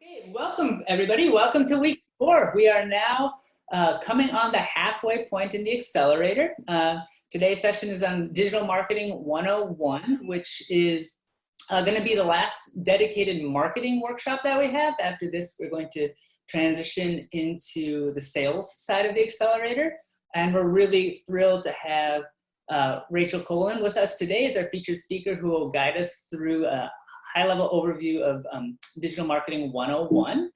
Okay, welcome everybody. Welcome to week 4. We are now coming on the halfway point in the Accelerator. Today's session is on Digital Marketing 101, which is going to be the last dedicated marketing workshop that we have. After this, we're going to transition into the sales side of the Accelerator. And we're really thrilled to have Rachel Colin with us today as our featured speaker, who will guide us through a high-level overview of Digital Marketing 101.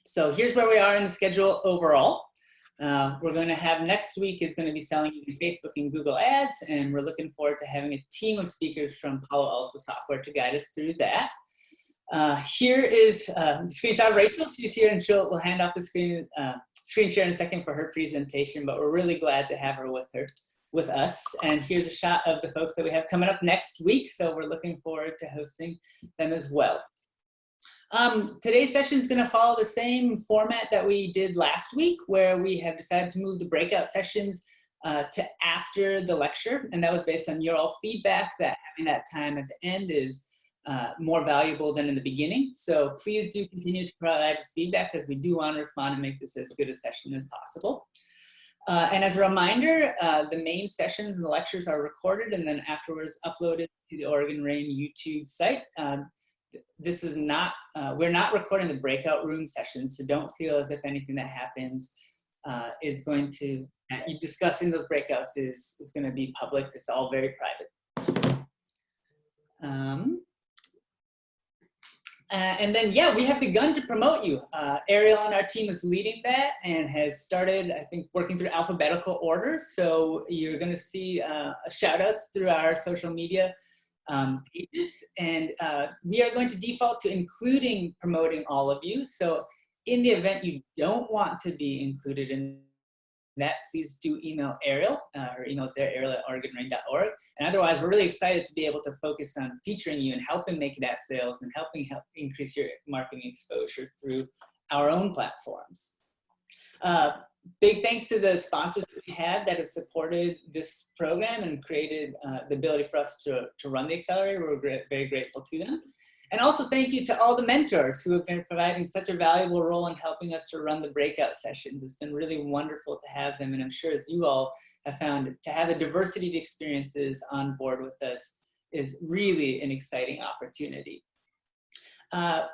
So here's where we are in the schedule overall. We're going to have next week is going to be selling using Facebook and Google Ads, and we're looking forward to having a team of speakers from Palo Alto Software to guide us through that. Here is the screenshot of Rachel. She's here, and we'll hand off the screen share in a second for her presentation, but we're really glad to have her with us. And here's a shot of the folks that we have coming up next week. So we're looking forward to hosting them as well. Today's session is going to follow the same format that we did last week, where we have decided to move the breakout sessions to after the lecture. And that was based on your all feedback that having that time at the end is more valuable than in the beginning. So please do continue to provide us feedback, because we do want to respond and make this as good a session as possible. And as a reminder, the main sessions and the lectures are recorded and then afterwards uploaded to the Oregon Rain YouTube site. This is not, we're not recording the breakout room sessions, so don't feel as if anything that happens is going to, you discussing those breakouts is going to be public. It's all very private. And then, yeah, we have begun to promote you. Ariel on our team is leading that and has started, I think, working through alphabetical order. So you're going to see shout outs through our social media pages. And we are going to default to including promoting all of you. So in the event you don't want to be included in that, please do email Ariel. Her email is there, ariel@oregonrain.org. And otherwise, we're really excited to be able to focus on featuring you and helping make that sales and help increase your marketing exposure through our own platforms. Big thanks to the sponsors that we have that have supported this program and created the ability for us to run the Accelerator. We're very grateful to them. And also thank you to all the mentors who have been providing such a valuable role in helping us to run the breakout sessions. It's been really wonderful to have them, and I'm sure as you all have found, to have a diversity of experiences on board with us is really an exciting opportunity.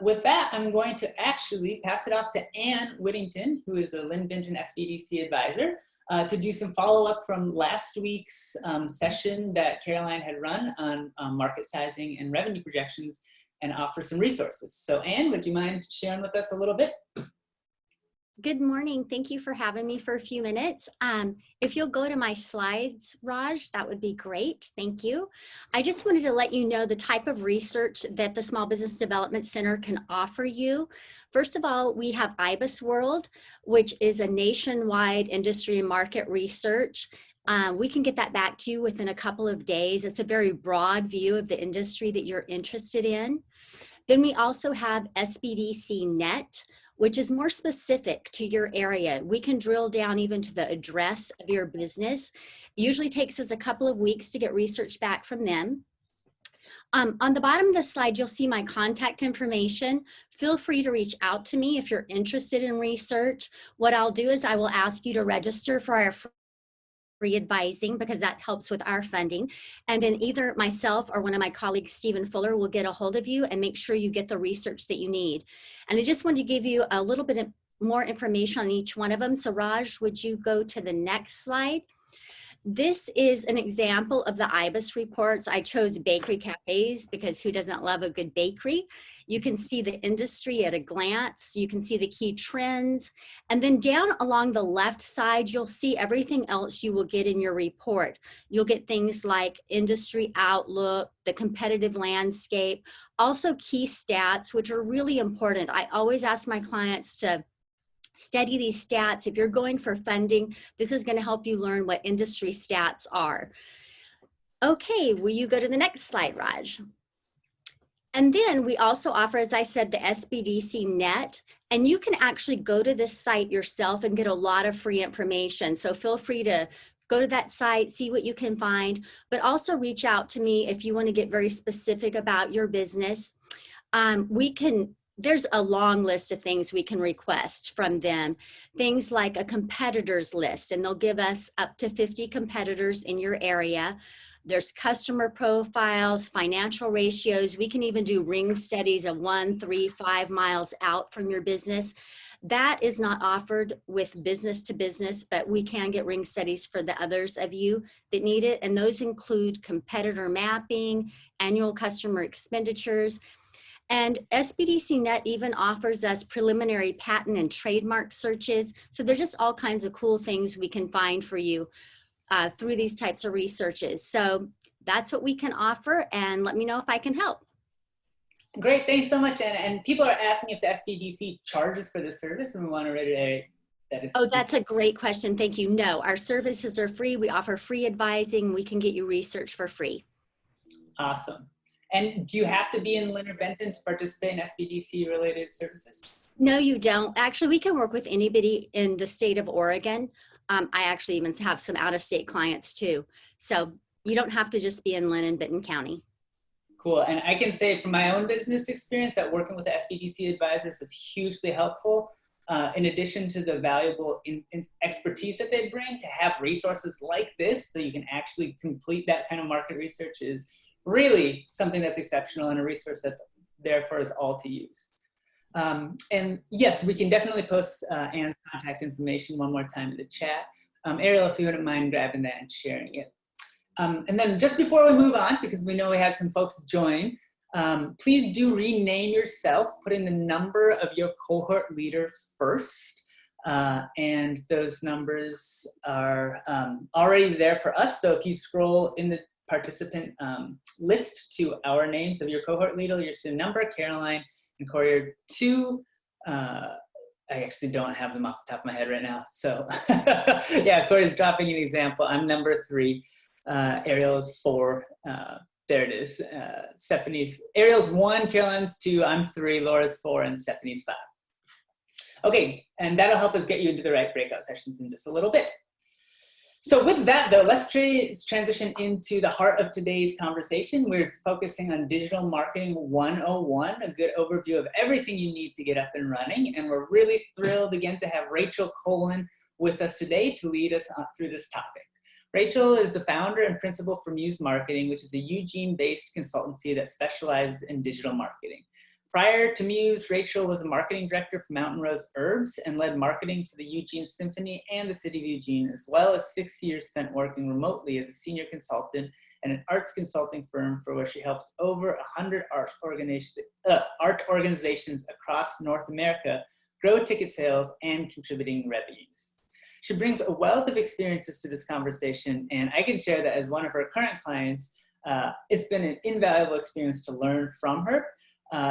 With that, I'm going to actually pass it off to Ann Whittington, who is a Lynn Benton SBDC advisor, to do some follow-up from last week's session that Caroline had run on market sizing and revenue projections, and offer some resources. So Ann, would you mind sharing with us a little bit? Good morning. Thank you for having me for a few minutes. If you'll go to my slides, Raj, that would be great. Thank you. I just wanted to let you know the type of research that the Small Business Development Center can offer you. First of all, we have IBIS World, which is a nationwide industry and market research. We can get that back to you within a couple of days. It's a very broad view of the industry that you're interested in. Then we also have SBDC Net, which is more specific to your area. We can drill down even to the address of your business. It usually takes us a couple of weeks to get research back from them. On the bottom of the slide, you'll see my contact information. Feel free to reach out to me if you're interested in research. What I'll do is I will ask you to register for our free advising, because that helps with our funding. And then either myself or one of my colleagues, Stephen Fuller, will get a hold of you and make sure you get the research that you need. And I just wanted to give you a little bit more information on each one of them. So Raj, would you go to the next slide? This is an example of the IBIS reports. I chose bakery cafes because who doesn't love a good bakery? You can see the industry at a glance. You can see the key trends. And then down along the left side, you'll see everything else you will get in your report. You'll get things like industry outlook, the competitive landscape, also key stats, which are really important. I always ask my clients to study these stats. If you're going for funding, this is going to help you learn what industry stats are. Okay, will you go to the next slide, Raj? And then we also offer, as I said, the SBDC Net, and you can actually go to this site yourself and get a lot of free information. So feel free to go to that site, see what you can find, but also reach out to me if you want to get very specific about your business. There's a long list of things we can request from them. Things like a competitors list, and they'll give us up to 50 competitors in your area. There's customer profiles, financial ratios. We can even do ring studies of 1, 3, 5 miles out from your business. That is not offered with business to business, but we can get ring studies for the others of you that need it. And those include competitor mapping, annual customer expenditures. And SBDC Net even offers us preliminary patent and trademark searches. So there's just all kinds of cool things we can find for you through these types of researches. So that's what we can offer, and let me know if I can help. Great, thanks so much. And people are asking if the SBDC charges for this service, and we want to reiterate that is. Oh, that's a great question. Thank you. No, our services are free. We offer free advising. We can get you research for free. Awesome. And do you have to be in Lynn or Benton to participate in SBDC related services? No, you don't. Actually, we can work with anybody in the state of Oregon. I actually even have some out-of-state clients too. So you don't have to just be in Lynn and Benton County. Cool. And I can say from my own business experience that working with the SBDC advisors was hugely helpful. In addition to the valuable expertise that they bring, to have resources like this so you can actually complete that kind of market research is really something that's exceptional and a resource that's there for us all to use. And yes, we can definitely post Anne's contact information one more time in the chat. Ariel, if you wouldn't mind grabbing that and sharing it. And then just before we move on, because we know we had some folks join, please do rename yourself, put in the number of your cohort leader first. And those numbers are already there for us. So if you scroll in the participant list to our names of your cohort leader, you'll see number, Caroline and Corey 2. I actually don't have them off the top of my head right now. So yeah, Corey's dropping an example. I'm number 3. Ariel is 4. There it is. Stephanie's, Ariel's 1, Caroline's 2, I'm 3, Laura's 4, and Stephanie's 5. Okay, and that'll help us get you into the right breakout sessions in just a little bit. So with that though, let's transition into the heart of today's conversation. We're focusing on Digital Marketing 101, a good overview of everything you need to get up and running. And we're really thrilled again to have Rachel Colin with us today to lead us through this topic. Rachel is the founder and principal for Muse Marketing, which is a Eugene-based consultancy that specializes in digital marketing. Prior to Muse, Rachel was a marketing director for Mountain Rose Herbs and led marketing for the Eugene Symphony and the City of Eugene, as well as 6 years spent working remotely as a senior consultant at an arts consulting firm for where she helped over 100 art organizations across North America grow ticket sales and contributing revenues. She brings a wealth of experiences to this conversation, and I can share that as one of her current clients, it's been an invaluable experience to learn from her.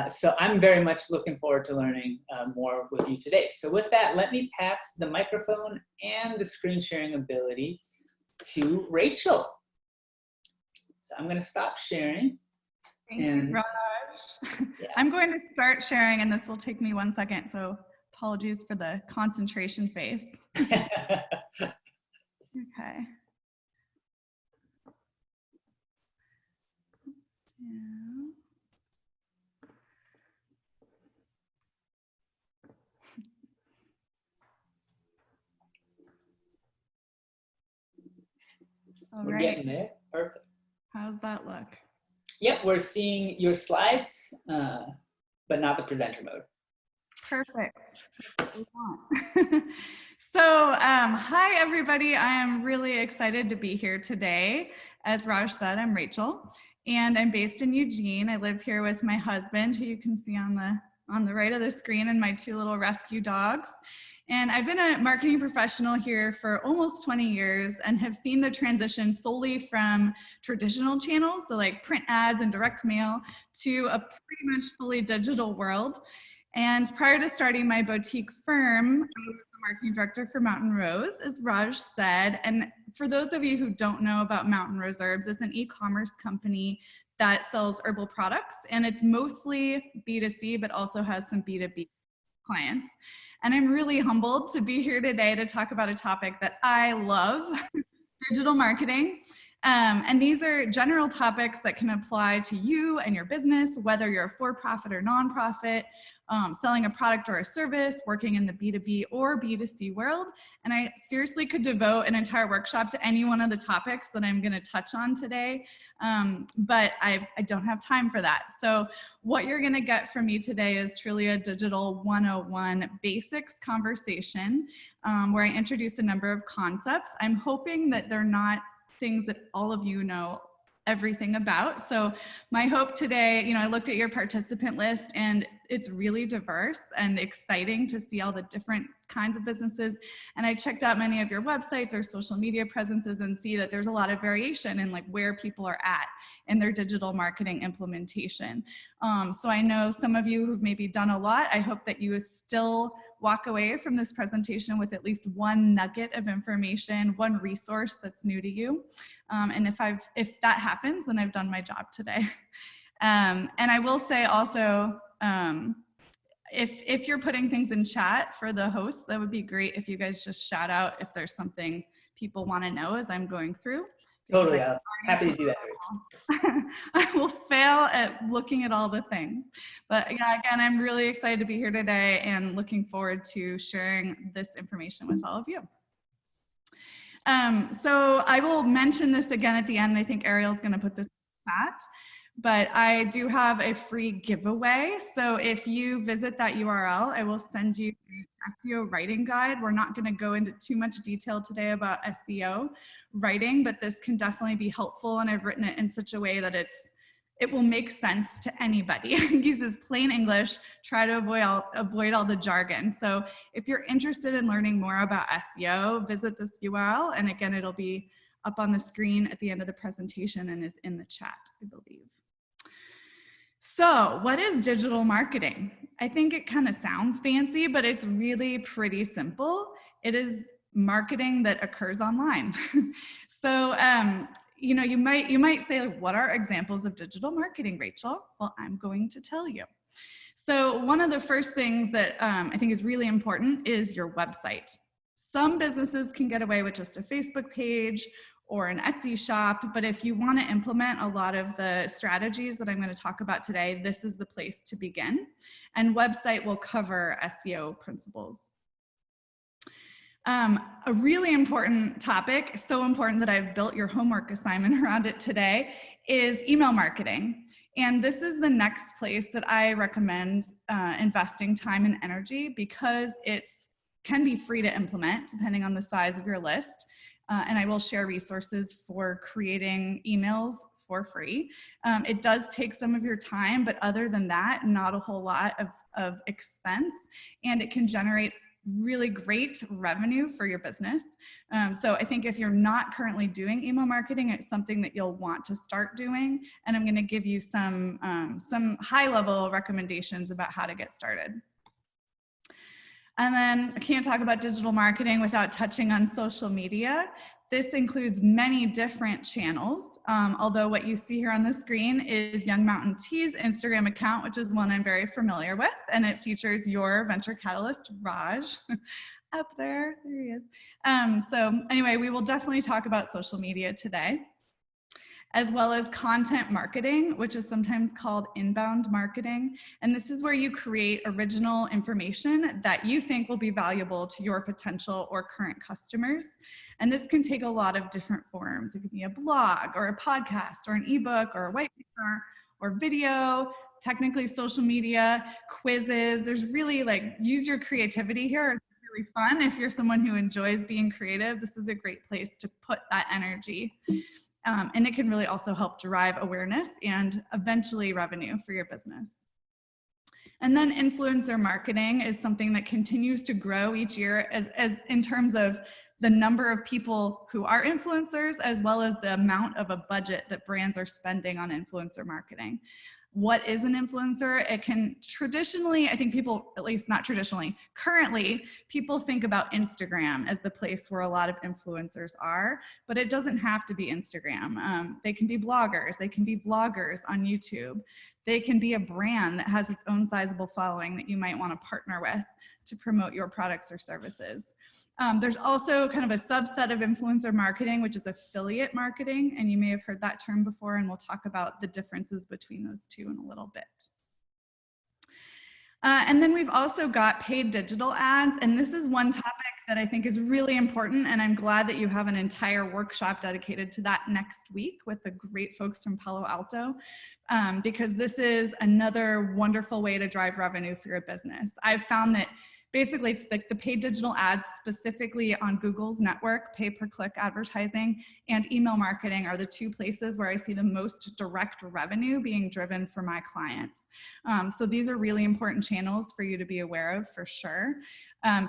So I'm very much looking forward to learning more with you today. So with that, let me pass the microphone and the screen sharing ability to Rachel. So I'm going to stop sharing. Thank you, Raj. Yeah. I'm going to start sharing, and this will take me 1 second. So apologies for the concentration face. Okay. Yeah. We're getting there. Perfect. How's that look? Yep, we're seeing your slides, but not the presenter mode. Perfect. So, hi everybody. I am really excited to be here today. As Raj said, I'm Rachel, and I'm based in Eugene. I live here with my husband, who you can see on the right of the screen, and my 2 little rescue dogs. And I've been a marketing professional here for almost 20 years and have seen the transition solely from traditional channels, so like print ads and direct mail, to a pretty much fully digital world. And prior to starting my boutique firm, I was the marketing director for Mountain Rose, as Raj said. And for those of you who don't know about Mountain Rose Herbs, it's an e-commerce company that sells herbal products, and it's mostly B2C, but also has some B2B clients. And I'm really humbled to be here today to talk about a topic that I love, digital marketing. And these are general topics that can apply to you and your business, whether you're a for-profit or nonprofit, selling a product or a service, working in the B2B or B2C world. And I seriously could devote an entire workshop to any one of the topics that I'm going to touch on today, but I don't have time for that. So what you're going to get from me today is truly a digital 101 basics conversation, where I introduce a number of concepts. I'm hoping that they're not things that all of you know everything about. So my hope today, you know, I looked at your participant list and it's really diverse and exciting to see all the different kinds of businesses. And I checked out many of your websites or social media presences and see that there's a lot of variation in like where people are at in their digital marketing implementation. So I know some of you who've maybe done a lot. I hope that you still walk away from this presentation with at least one nugget of information, one resource that's new to you. And if that happens, then I've done my job today. And I will say also, if you're putting things in chat for the hosts, that would be great if you guys just shout out if there's something people want to know as I'm going through. Totally, I'm happy to do that. I will fail at looking at all the things. But yeah, again, I'm really excited to be here today and looking forward to sharing this information with all of you. So I will mention this again at the end. I think Ariel's going to put this in the chat. But I do have a free giveaway. So if you visit that URL, I will send you an SEO writing guide. We're not going to go into too much detail today about SEO writing, but this can definitely be helpful. And I've written it in such a way that it will make sense to anybody. It uses plain English, try to avoid all the jargon. So if you're interested in learning more about SEO, visit this URL. And again, it'll be up on the screen at the end of the presentation and is in the chat, I believe. So what is digital marketing? I think it kind of sounds fancy, but it's really pretty simple. It is marketing that occurs online. So, you know, you might say, what are examples of digital marketing, Rachel? Well, I'm going to tell you. So one of the first things that I think is really important is your website. Some businesses can get away with just a Facebook page or an Etsy shop, but if you want to implement a lot of the strategies that I'm going to talk about today, this is the place to begin. And website will cover SEO principles. A really important topic, so important that I've built your homework assignment around it today, is email marketing. And this is the next place that I recommend investing time and energy because it can be free to implement depending on the size of your list. And I will share resources for creating emails for free. It does take some of your time, but other than that, not a whole lot of expense, and it can generate really great revenue for your business. So I think if you're not currently doing email marketing, it's something that you'll want to start doing. And I'm going to give you some high-level recommendations about how to get started. And then I can't talk about digital marketing without touching on social media. This includes many different channels, although what you see here on the screen is Young Mountain Tea's Instagram account, which is one I'm very familiar with, and it features your venture catalyst, Raj, up there. There he is. So anyway, we will definitely talk about social media today, as well as content marketing, which is sometimes called inbound marketing. And this is where you create original information that you think will be valuable to your potential or current customers. And this can take a lot of different forms. It could be a blog or a podcast or an ebook or a white paper or video, technically social media, quizzes. There's really like, use your creativity here. It's really fun. If you're someone who enjoys being creative, this is a great place to put that energy. And it can really also help drive awareness and eventually revenue for your business. And then influencer marketing is something that continues to grow each year as in terms of the number of people who are influencers, as well as the amount of a budget that brands are spending on influencer marketing. What is an influencer? It can traditionally, I think people, at least not traditionally, currently, people think about Instagram as the place where a lot of influencers are, but it doesn't have to be Instagram. They can be bloggers, they can be vloggers on YouTube. They can be a brand that has its own sizable following that you might want to partner with to promote your products or services. There's also kind of a subset of influencer marketing, which is affiliate marketing. And you may have heard that term before, and we'll talk about the differences between those two in a little bit. And then we've also got paid digital ads. And this is one topic that I think is really important. And I'm glad that you have an entire workshop dedicated to that next week with the great folks from Palo Alto, because this is another wonderful way to drive revenue for your business. I've found that basically it's like the paid digital ads specifically on Google's network, pay-per-click advertising, and email marketing are the two places where I see the most direct revenue being driven for my clients. So these are really important channels for you to be aware of for sure.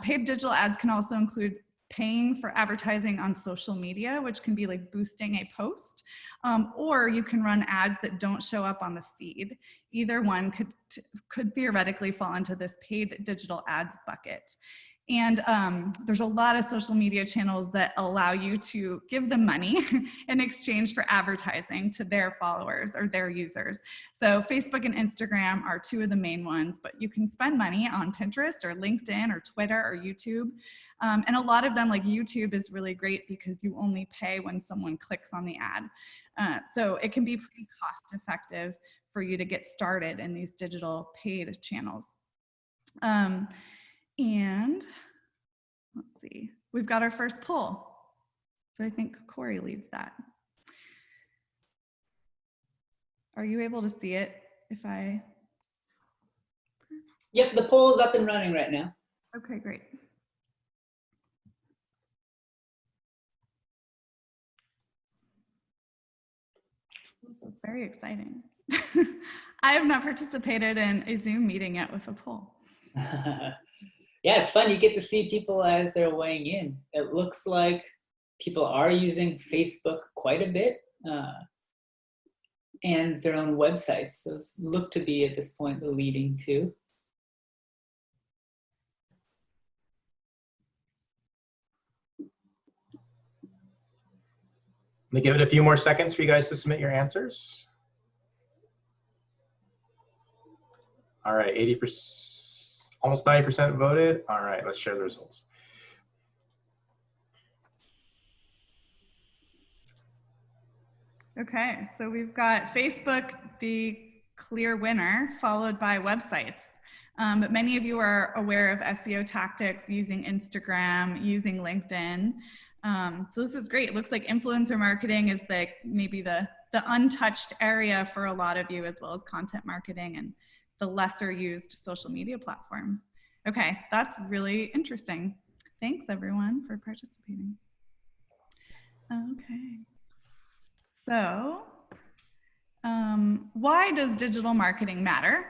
Paid digital ads can also include paying for advertising on social media, which can be like boosting a post, or you can run ads that don't show up on the feed. Either one could theoretically fall into this paid digital ads bucket. And there's a lot of social media channels that allow you to give them money in exchange for advertising to their followers or their users. So Facebook and Instagram are two of the main ones, but you can spend money on Pinterest or LinkedIn or Twitter or YouTube. And a lot of them, like YouTube, is really great because you only pay when someone clicks on the ad. So it can be pretty cost effective for you to get started in these digital paid channels. And let's see, we've got our first poll. So I think Corey leads that. Are you able to see it if I? Yep, the poll is up and running right now. Okay, great. Very exciting. I have not participated in a Zoom meeting yet with a poll. Yeah, it's fun. You get to see people as they're weighing in. It looks like people are using Facebook quite a bit and their own websites. Those look to be at this point the leading two. Let me give it a few more seconds for you guys to submit your answers. All right, 80%, almost 90% voted. All right, let's share the results. Okay, so we've got Facebook, the clear winner, followed by websites. But many of you are aware of SEO tactics using Instagram, using LinkedIn. So this is great. It looks like influencer marketing is maybe the untouched area for a lot of you, as well as content marketing and the lesser used social media platforms. Okay, that's really interesting. Thanks everyone for participating. Okay. So, why does digital marketing matter?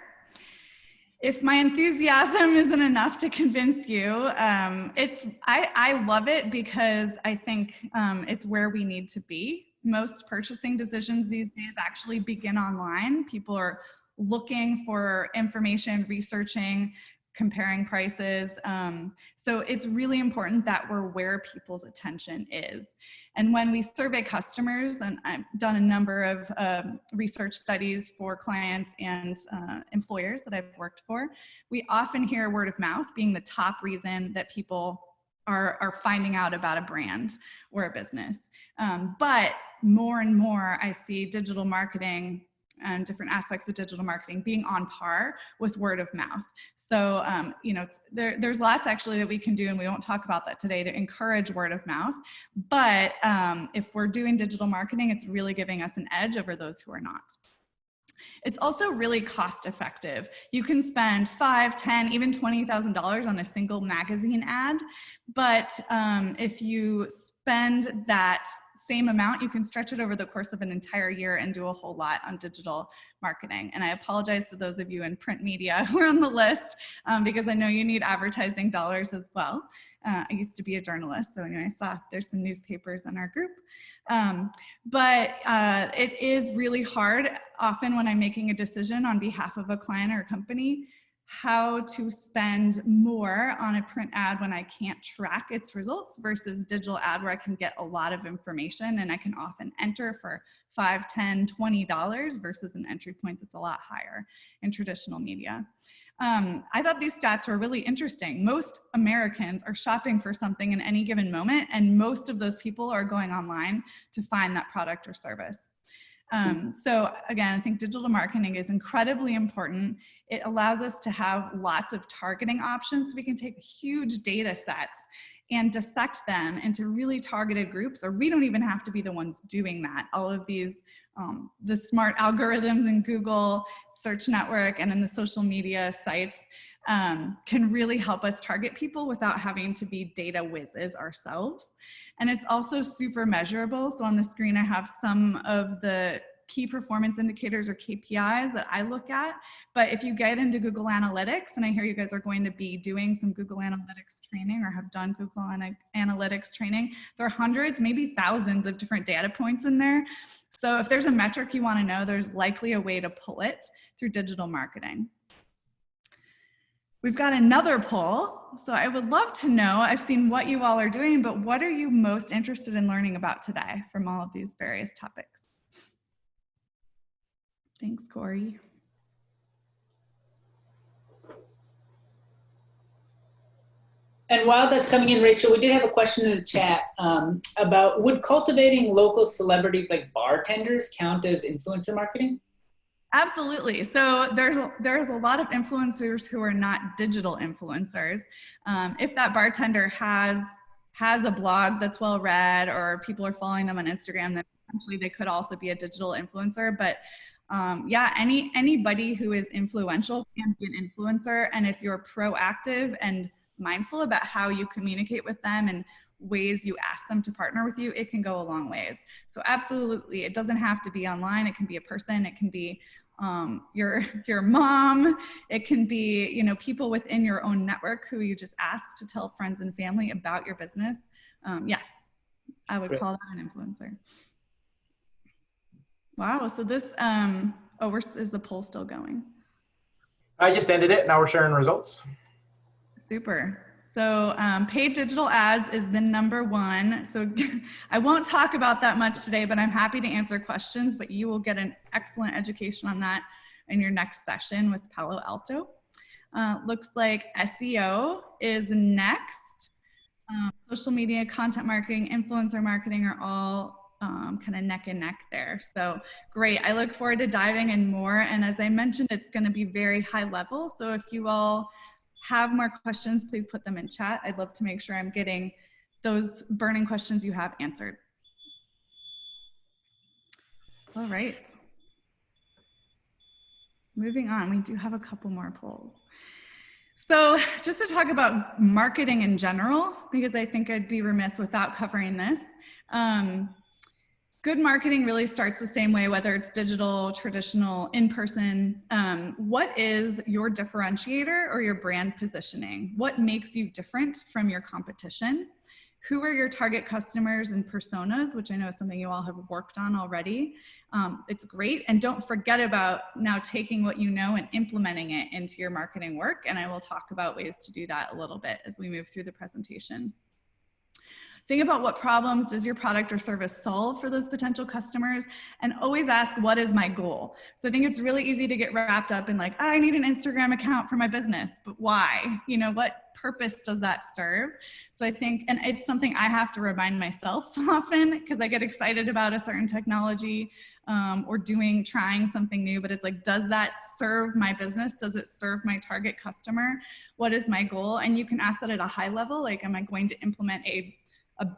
If my enthusiasm isn't enough to convince you, I love it because I think it's where we need to be. Most purchasing decisions these days actually begin online. People are looking for information, researching, comparing prices. So it's really important that we're where people's attention is. And when we survey customers, and I've done a number of research studies for clients and employers that I've worked for, we often hear word of mouth being the top reason that people are finding out about a brand or a business. But more and more, I see digital marketing and different aspects of digital marketing being on par with word of mouth. So, you know, there's lots actually that we can do, and we won't talk about that today, to encourage word of mouth. But if we're doing digital marketing, it's really giving us an edge over those who are not. It's also really cost effective. You can spend $5,000, $10,000, even $20,000 on a single magazine ad. But if you spend that same amount, you can stretch it over the course of an entire year and do a whole lot on digital marketing. And I apologize to those of you in print media who are on the list because I know you need advertising dollars as well. I used to be a journalist, so anyway, I saw there's some newspapers in our group. But it is really hard often when I'm making a decision on behalf of a client or a company. how to spend more on a print ad when I can't track its results versus digital ad where I can get a lot of information and I can often enter for $5, $10, $20 versus an entry point that's a lot higher in traditional media. I thought these stats were really interesting. Most Americans are shopping for something in any given moment, and most of those people are going online to find that product or service. So again, I think digital marketing is incredibly important. It allows us to have lots of targeting options so we can take huge data sets and dissect them into really targeted groups, or we don't even have to be the ones doing that. All of these, the smart algorithms in Google search network and in the social media sites can really help us target people without having to be data whizzes ourselves. And it's also super measurable. So on the screen, I have some of the key performance indicators or KPIs that I look at. But if you get into Google Analytics, and I hear you guys are going to be doing some Google Analytics training or have done Google Analytics training, there are hundreds, maybe thousands of different data points in there. So if there's a metric you want to know, there's likely a way to pull it through digital marketing. We've got another poll. So I would love to know, I've seen what you all are doing, but what are you most interested in learning about today from all of these various topics? Thanks, Corey. And while that's coming in, Rachel, we did have a question in the chat about, would cultivating local celebrities like bartenders count as influencer marketing? Absolutely. So there's a lot of influencers who are not digital influencers. If that bartender has a blog that's well read, or people are following them on Instagram, then potentially they could also be a digital influencer. But yeah, anybody who is influential can be an influencer. And if you're proactive and mindful about how you communicate with them and ways you ask them to partner with you, it can go a long ways. So absolutely, it doesn't have to be online. It can be a person. It can be your mom. It can be, you know, people within your own network who you just ask to tell friends and family about your business. Yes, I would call that an influencer. Wow. So this, is the poll still going? I just ended it. Now we're sharing results. Super. So paid digital ads is the #1. So I won't talk about that much today, but I'm happy to answer questions, but you will get an excellent education on that in your next session with Palo Alto. Looks like SEO is next. Social media, content marketing, influencer marketing are all kind of neck and neck there. So great. I look forward to diving in more. And as I mentioned, it's going to be very high level. So if you all have more questions, please put them in chat. I'd love to make sure I'm getting those burning questions you have answered. All right. Moving on, we do have a couple more polls. So just to talk about marketing in general, because I think I'd be remiss without covering this. Good marketing really starts the same way, whether it's digital, traditional, in-person. What is your differentiator or your brand positioning? What makes you different from your competition? Who are your target customers and personas, which I know is something you all have worked on already. It's great. And don't forget about now taking what you know and implementing it into your marketing work. And I will talk about ways to do that a little bit as we move through the presentation. Think about what problems does your product or service solve for those potential customers, and always ask, what is my goal? So I think it's really easy to get wrapped up in like, oh, I need an Instagram account for my business, but why? You know, what purpose does that serve? So I think, and it's something I have to remind myself often because I get excited about a certain technology or trying something new, but it's like, does that serve my business? Does it serve my target customer? What is my goal? And you can ask that at a high level, like, am I going to implement a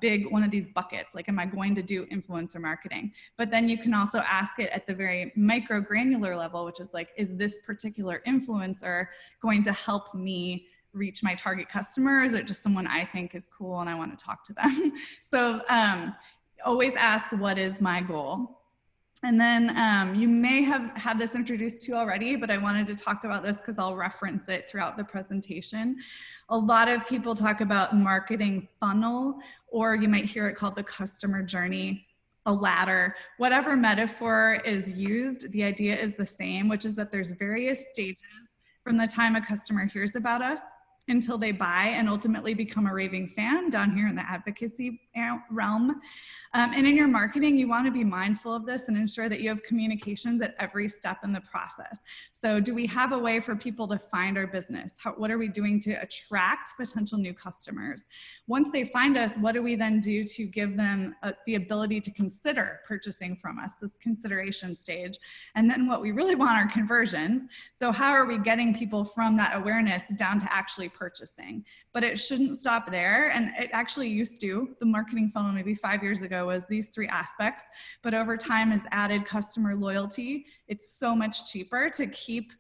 big one of these buckets? Like, am I going to do influencer marketing? But then you can also ask it at the very micro granular level, which is like, is this particular influencer going to help me reach my target customer? Or is it just someone I think is cool and I want to talk to them? So always ask, what is my goal? And then you may have had this introduced to you already, but I wanted to talk about this because I'll reference it throughout the presentation. A lot of people talk about marketing funnel, or you might hear it called the customer journey, a ladder. Whatever metaphor is used, the idea is the same, which is that there's various stages from the time a customer hears about us until they buy and ultimately become a raving fan down here in the advocacy realm. And in your marketing, you want to be mindful of this and ensure that you have communications at every step in the process. So do we have a way for people to find our business? What are we doing to attract potential new customers? Once they find us, what do we then do to give them the ability to consider purchasing from us, this consideration stage? And then what we really want are conversions. So how are we getting people from that awareness down to actually purchasing? But it shouldn't stop there. And it actually used to. The marketing funnel maybe 5 years ago was these 3 aspects, but over time has added customer loyalty. It's so much cheaper to keep,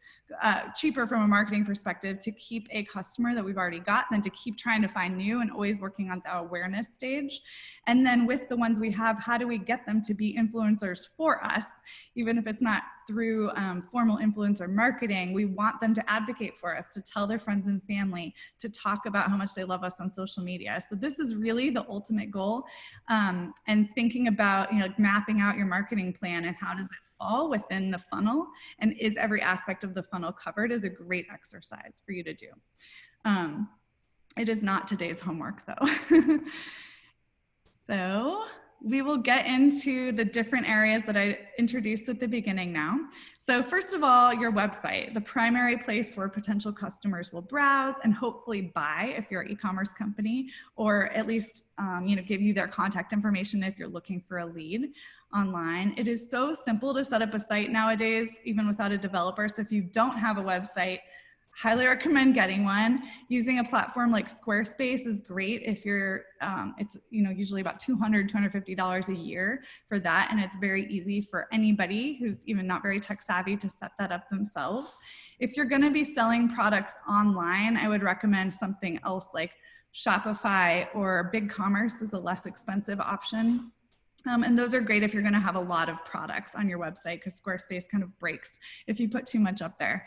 cheaper from a marketing perspective, to keep a customer that we've already got than to keep trying to find new and always working on the awareness stage. And then with the ones we have, how do we get them to be influencers for us? Even if it's not through formal influencer marketing, we want them to advocate for us, to tell their friends and family, to talk about how much they love us on social media. So this is really the ultimate goal. And thinking about, like mapping out your marketing plan and how does it fall within the funnel, and is every aspect of the funnel covered, is a great exercise for you to do. It is not today's homework though. So we will get into the different areas that I introduced at the beginning now. So first of all, your website, the primary place where potential customers will browse and hopefully buy if you're an e-commerce company, or at least give you their contact information if you're looking for a lead online. It is so simple to set up a site nowadays, even without a developer. So if you don't have a website, highly recommend getting one. Using a platform like Squarespace is great if you're, it's usually about $200, $250 a year for that. And it's very easy for anybody who's even not very tech savvy to set that up themselves. If you're gonna be selling products online, I would recommend something else like Shopify or BigCommerce is a less expensive option. And those are great if you're gonna have a lot of products on your website, because Squarespace kind of breaks if you put too much up there.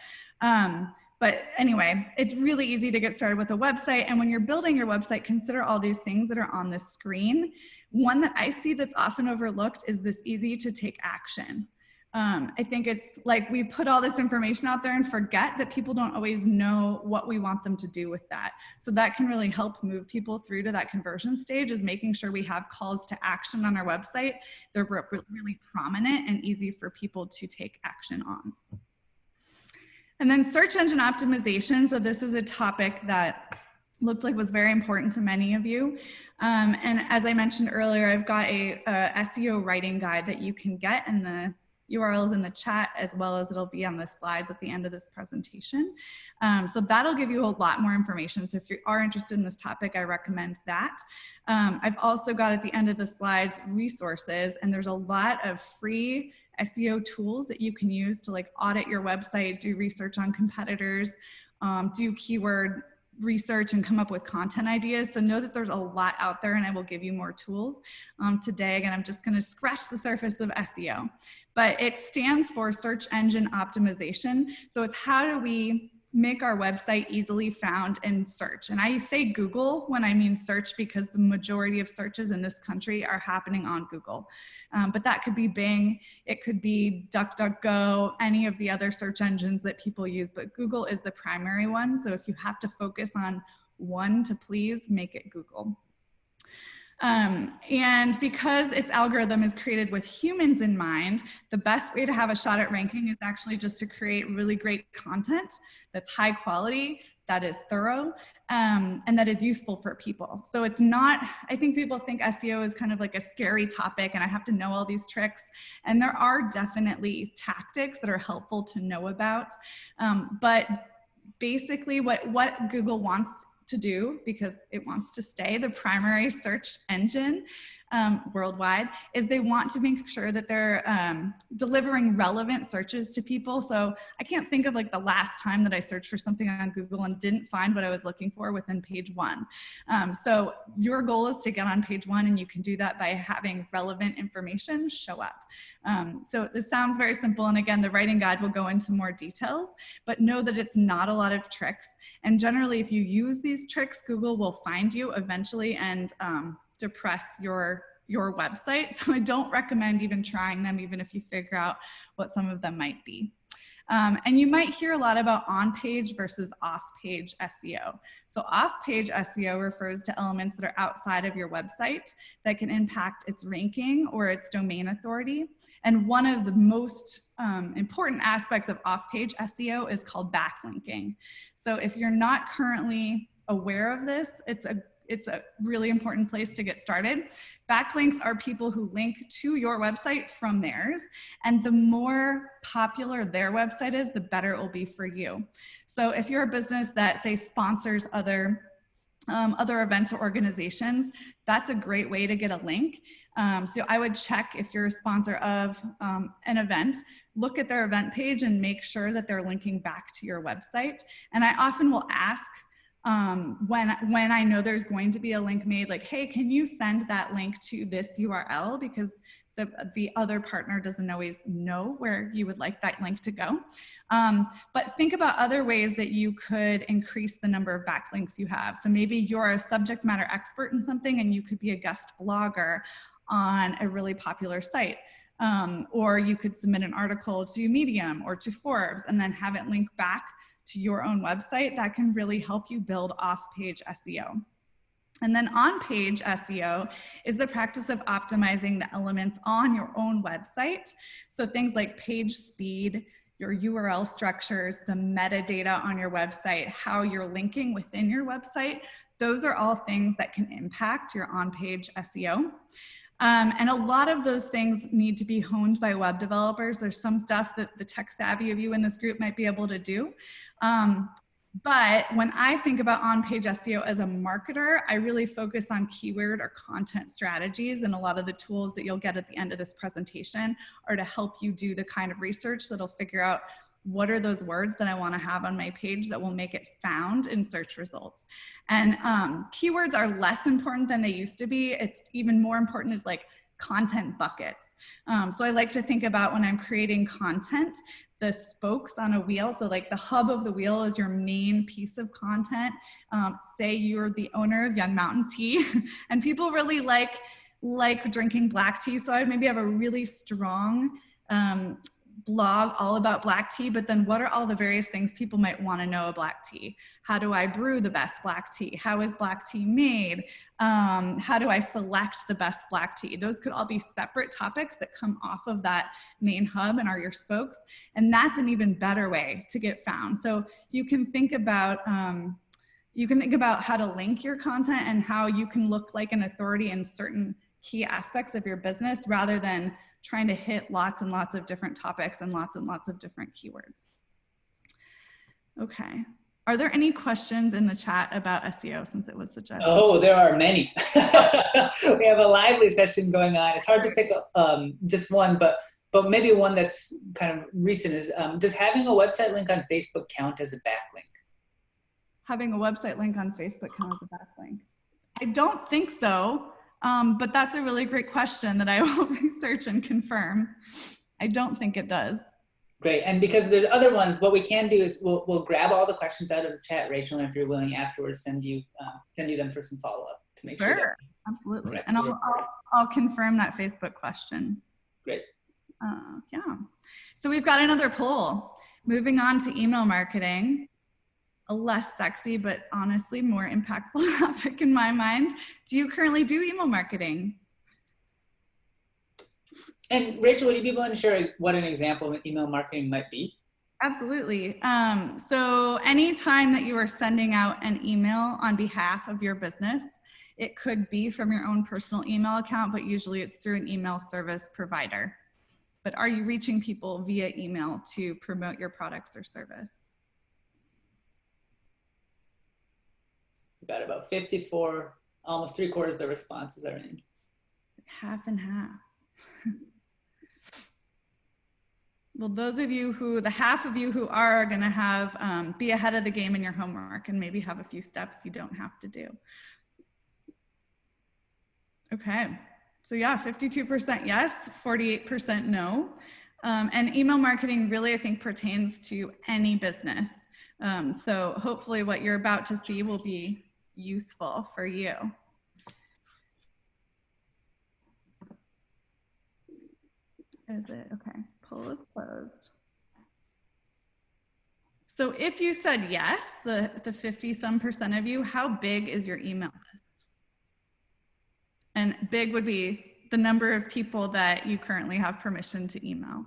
But anyway, it's really easy to get started with a website. And when you're building your website, consider all these things that are on the screen. One that I see that's often overlooked is this easy to take action. I think it's like we put all this information out there and forget that people don't always know what we want them to do with that. So that can really help move people through to that conversion stage, is making sure we have calls to action on our website. They're really prominent and easy for people to take action on. And then search engine optimization. So this is a topic that looked like was very important to many of you. And as I mentioned earlier, I've got a SEO writing guide that you can get, and the URL is in the chat, as well as it'll be on the slides at the end of this presentation. So that'll give you a lot more information. So if you are interested in this topic, I recommend that. I've also got at the end of the slides resources, and there's a lot of free SEO tools that you can use to like audit your website, do research on competitors, do keyword research, and come up with content ideas. So know that there's a lot out there, and I will give you more tools. Today, again, I'm just going to scratch the surface of SEO, but it stands for search engine optimization. So it's how do we make our website easily found in search. And I say Google when I mean search, because the majority of searches in this country are happening on Google. But that could be Bing, it could be DuckDuckGo, any of the other search engines that people use, but Google is the primary one. So if you have to focus on one to please, make it Google. And because its algorithm is created with humans in mind, the best way to have a shot at ranking is actually just to create really great content that's high quality, that is thorough, and that is useful for people. So it's not, I think people think SEO is kind of like a scary topic and I have to know all these tricks. And there are definitely tactics that are helpful to know about. But basically what Google wants to do, because it wants to stay the primary search engine worldwide, is they want to make sure that they're delivering relevant searches to people. So I can't think of like the last time that I searched for something on Google and didn't find what I was looking for within page 1. So your goal is to get on page 1, and you can do that by having relevant information show up. So this sounds very simple, and again, the writing guide will go into more details, but know that it's not a lot of tricks. And generally, if you use these tricks, Google will find you eventually and depress your website. So I don't recommend even trying them, even if you figure out what some of them might be. And you might hear a lot about on-page versus off-page SEO. So off-page SEO refers to elements that are outside of your website that can impact its ranking or its domain authority. And one of the most important aspects of off-page SEO is called backlinking. So if you're not currently aware of this, it's a really important place to get started. Backlinks are people who link to your website from theirs, and the more popular their website is, the better it will be for you. So if you're a business that, say, sponsors other events or organizations, that's a great way to get a link. So I would check if you're a sponsor of an event, look at their event page and make sure that they're linking back to your website. And I often will ask, when I know there's going to be a link made, like, hey, can you send that link to this URL? Because the other partner doesn't always know where you would like that link to go. But think about other ways that you could increase the number of backlinks you have. So maybe you're a subject matter expert in something and you could be a guest blogger on a really popular site. Or you could submit an article to Medium or to Forbes and then have it link back to your own website. That can really help you build off-page SEO. And then on-page SEO is the practice of optimizing the elements on your own website. So things like page speed, your URL structures, the metadata on your website, how you're linking within your website, those are all things that can impact your on-page SEO. And a lot of those things need to be honed by web developers. There's some stuff that the tech savvy of you in this group might be able to do. But when I think about on-page SEO as a marketer, I really focus on keyword or content strategies, and a lot of the tools that you'll get at the end of this presentation are to help you do the kind of research that'll figure out what are those words that I want to have on my page that will make it found in search results. And keywords are less important than they used to be. It's even more important is like content buckets. So I like to think about when I'm creating content, the spokes on a wheel. So like the hub of the wheel is your main piece of content. Say you're the owner of Young Mountain Tea and people really like drinking black tea. So I maybe have a really strong blog all about black tea, but then what are all the various things people might want to know about black tea? How do I brew the best black tea? How is black tea made? How do I select the best black tea? Those could all be separate topics that come off of that main hub and are your spokes. And that's an even better way to get found. So you can think about how to link your content and how you can look like an authority in certain key aspects of your business rather than trying to hit lots and lots of different topics and lots of different keywords. Okay. Are there any questions in the chat about SEO since it was such a... Oh, there are many. We have a lively session going on. It's hard to pick just one, but maybe one that's kind of recent is, does having a website link on Facebook count as a backlink? Having a website link on Facebook count as a backlink? I don't think so. But that's a really great question that I will research and confirm. I don't think it does. Great, and because there's other ones, what we can do is we'll grab all the questions out of the chat, Rachel, and if you're willing afterwards, send you them for some follow-up to make sure. Sure, absolutely. And I'll confirm that Facebook question. Great. Yeah. So we've got another poll. Moving on to email marketing. A less sexy, but honestly more impactful topic in my mind. Do you currently do email marketing? And Rachel, would you be willing to share what an example of email marketing might be? Absolutely. So anytime that you are sending out an email on behalf of your business, it could be from your own personal email account, but usually it's through an email service provider. But are you reaching people via email to promote your products or service? We've got about 54, almost 3/4 of the responses are in. Half and half. Well, those of you the half of you who are going to have, be ahead of the game in your homework and maybe have a few steps you don't have to do. Okay. So yeah, 52% yes, 48% no. And email marketing really, I think, pertains to any business. So hopefully what you're about to see will be useful for you. Is it? Okay, poll is closed. So if you said yes, the 50-some% of you, how big is your email list? And big would be the number of people that you currently have permission to email.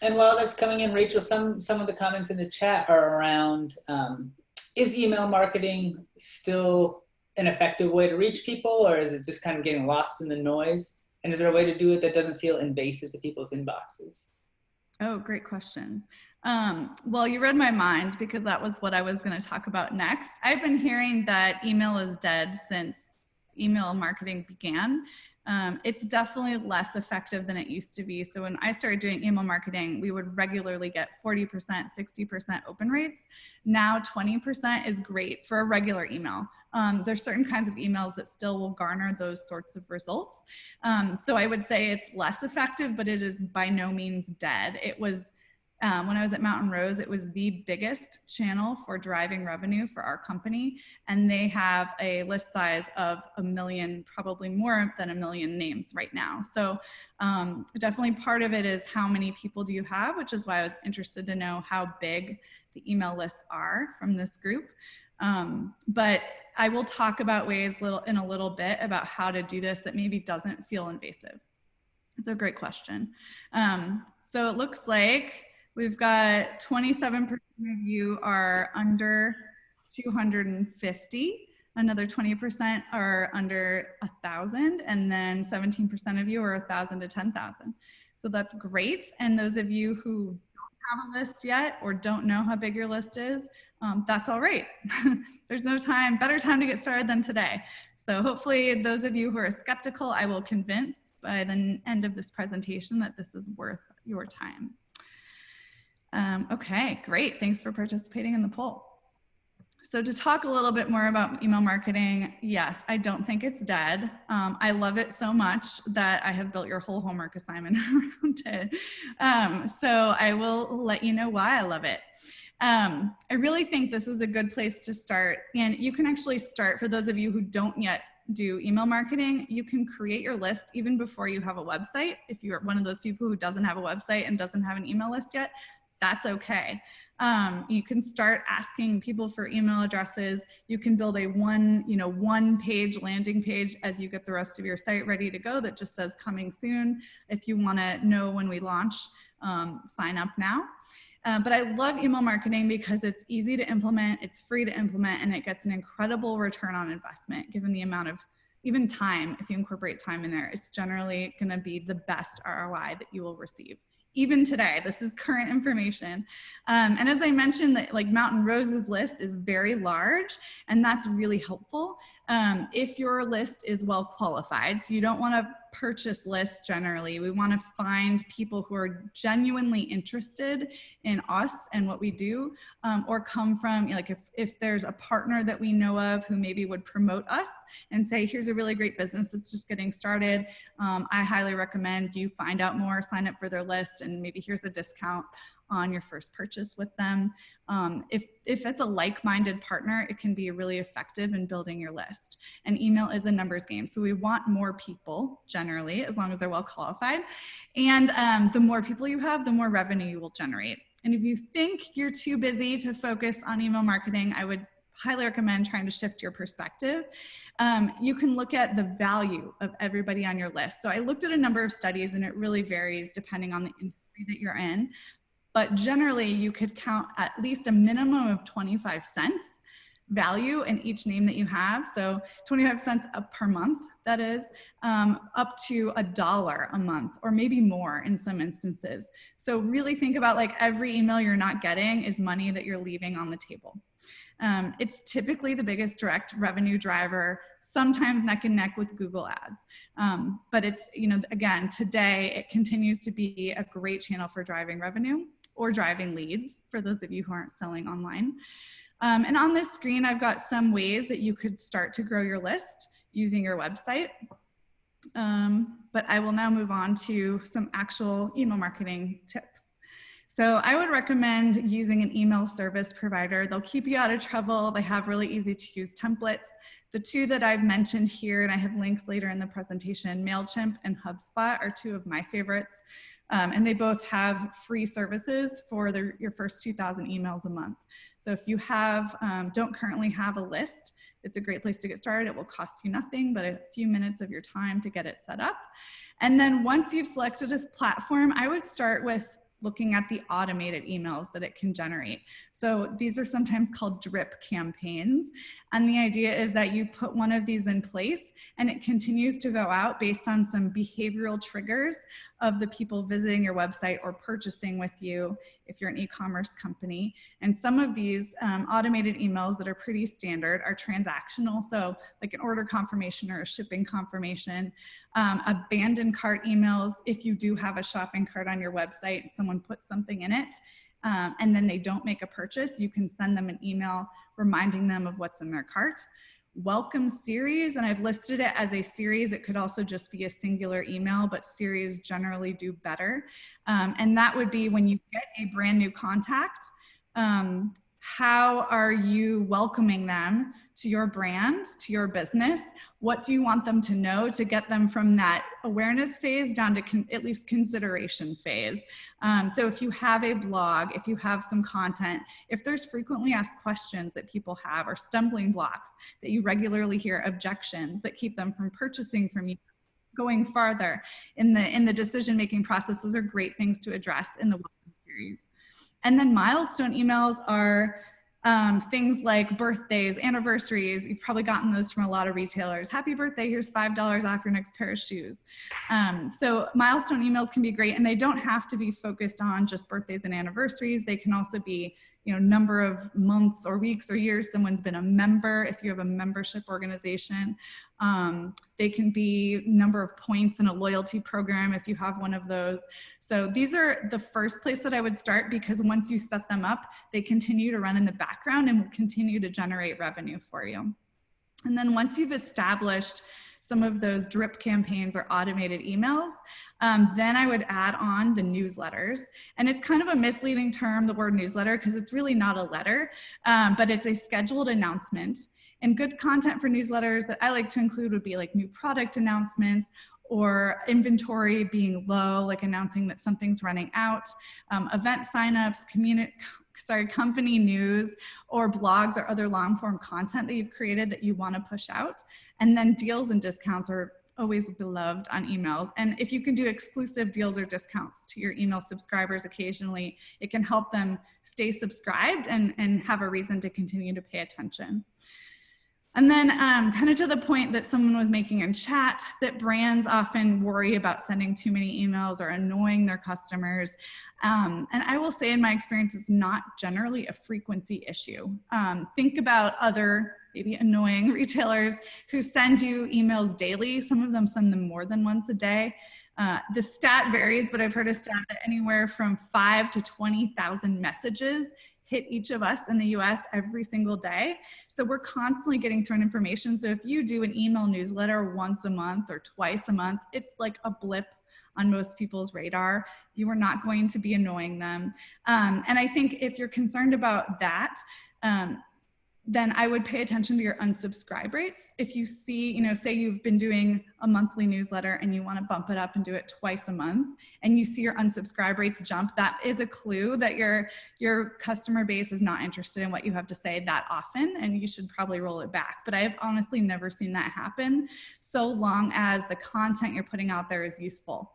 And while that's coming in, Rachel, some of the comments in the chat are around, is email marketing still an effective way to reach people, or is it just kind of getting lost in the noise? And is there a way to do it that doesn't feel invasive to people's inboxes? Oh, great question. Well, you read my mind, because that was what I was going to talk about next. I've been hearing that email is dead since email marketing began. It's definitely less effective than it used to be. So when I started doing email marketing, we would regularly get 40%, 60% open rates. Now 20% is great for a regular email. There's certain kinds of emails that still will garner those sorts of results. So I would say it's less effective, but it is by no means dead. It was, when I was at Mountain Rose, it was the biggest channel for driving revenue for our company. And they have a list size of 1 million, probably more than 1 million names right now. So definitely part of it is how many people do you have, which is why I was interested to know how big the email lists are from this group. But I will talk about ways in a little bit about how to do this that maybe doesn't feel invasive. It's a great question. So it looks like we've got 27% of you are under 250. Another 20% are under 1,000, and then 17% of you are 1,000 to 10,000. So that's great. And those of you who don't have a list yet or don't know how big your list is, that's all right. There's no better time to get started than today. So hopefully those of you who are skeptical, I will convince by the end of this presentation that this is worth your time. Okay, great. Thanks for participating in the poll. So to talk a little bit more about email marketing, yes, I don't think it's dead. I love it so much that I have built your whole homework assignment around it. So I will let you know why I love it. I really think this is a good place to start. And you can actually start, for those of you who don't yet do email marketing, you can create your list even before you have a website. If you're one of those people who doesn't have a website and doesn't have an email list yet, that's okay. You can start asking people for email addresses. You can build a one-page landing page as you get the rest of your site ready to go that just says coming soon. If you want to know when we launch, sign up now. But I love email marketing because it's easy to implement, it's free to implement, and it gets an incredible return on investment given the amount of even time. If you incorporate time in there, it's generally going to be the best ROI that you will receive. Even today, this is current information. And as I mentioned, that like Mountain Rose's list is very large, and that's really helpful if your list is well qualified. So you don't want to purchase lists generally. We want to find people who are genuinely interested in us and what we do, or come from, like if there's a partner that we know of who maybe would promote us and say, here's a really great business that's just getting started. I highly recommend you find out more, sign up for their list, and maybe here's a discount on your first purchase with them. If it's a like-minded partner, it can be really effective in building your list. And email is a numbers game. So we want more people generally, as long as they're well qualified. And the more people you have, the more revenue you will generate. And if you think you're too busy to focus on email marketing, I would highly recommend trying to shift your perspective. You can look at the value of everybody on your list. So I looked at a number of studies, and it really varies depending on the industry that you're in. But generally, you could count at least a minimum of 25 cents value in each name that you have. So 25 cents up per month, that is, up to $1 a month, or maybe more in some instances. So really think about, like, every email you're not getting is money that you're leaving on the table. It's typically the biggest direct revenue driver, sometimes neck and neck with Google ads. But it's, again, today it continues to be a great channel for driving revenue or driving leads for those of you who aren't selling online. And on this screen, I've got some ways that you could start to grow your list using your website. But I will now move on to some actual email marketing tips. So I would recommend using an email service provider. They'll keep you out of trouble. They have really easy to use templates. The two that I've mentioned here, and I have links later in the presentation, MailChimp and HubSpot are two of my favorites. And they both have free services for your first 2,000 emails a month. So if you don't currently have a list, it's a great place to get started. It will cost you nothing but a few minutes of your time to get it set up. And then once you've selected this platform, I would start with looking at the automated emails that it can generate. So these are sometimes called drip campaigns. And the idea is that you put one of these in place and it continues to go out based on some behavioral triggers of the people visiting your website or purchasing with you if you're an e-commerce company. And some of these automated emails that are pretty standard are transactional. So like an order confirmation or a shipping confirmation, abandoned cart emails. If you do have a shopping cart on your website, someone puts something in it, and then they don't make a purchase, you can send them an email reminding them of what's in their cart. Welcome series, and I've listed it as a series. It could also just be a singular email, but series generally do better. And that would be when you get a brand new contact, how are you welcoming them to your brand, to your business? What do you want them to know to get them from that awareness phase down to at least consideration phase? So if you have a blog, if you have some content, if there's frequently asked questions that people have or stumbling blocks that you regularly hear, objections that keep them from purchasing from you, going farther in the decision-making process, those are great things to address in the welcome series. And then milestone emails are things like birthdays, anniversaries. You've probably gotten those from a lot of retailers. Happy birthday, here's $5 off your next pair of shoes. So milestone emails can be great, and they don't have to be focused on just birthdays and anniversaries. They can also be, number of months or weeks or years someone's been a member, if you have a membership organization. They can be number of points in a loyalty program if you have one of those. So these are the first place that I would start, because once you set them up, they continue to run in the background and will continue to generate revenue for you. And then once you've established some of those drip campaigns or automated emails, then I would add on the newsletters. And it's kind of a misleading term, the word newsletter, because it's really not a letter, but it's a scheduled announcement. And good content for newsletters that I like to include would be like new product announcements, or inventory being low, like announcing that something's running out, event signups, company news, or blogs or other long form content that you've created that you want to push out. And then deals and discounts are always beloved on emails. And if you can do exclusive deals or discounts to your email subscribers occasionally, it can help them stay subscribed and have a reason to continue to pay attention. And then kind of to the point that someone was making in chat, that brands often worry about sending too many emails or annoying their customers. And I will say in my experience, it's not generally a frequency issue. Think about other maybe annoying retailers who send you emails daily. Some of them send them more than once a day. The stat varies, but I've heard a stat that anywhere from 5,000 to 20,000 messages hit each of us in the US every single day. So we're constantly getting thrown information. So if you do an email newsletter once a month or twice a month, it's like a blip on most people's radar. You are not going to be annoying them. And I think if you're concerned about that, then I would pay attention to your unsubscribe rates. If you see, say you've been doing a monthly newsletter and you want to bump it up and do it twice a month, and you see your unsubscribe rates jump, that is a clue that your customer base is not interested in what you have to say that often, and you should probably roll it back. But I have honestly never seen that happen, so long as the content you're putting out there is useful.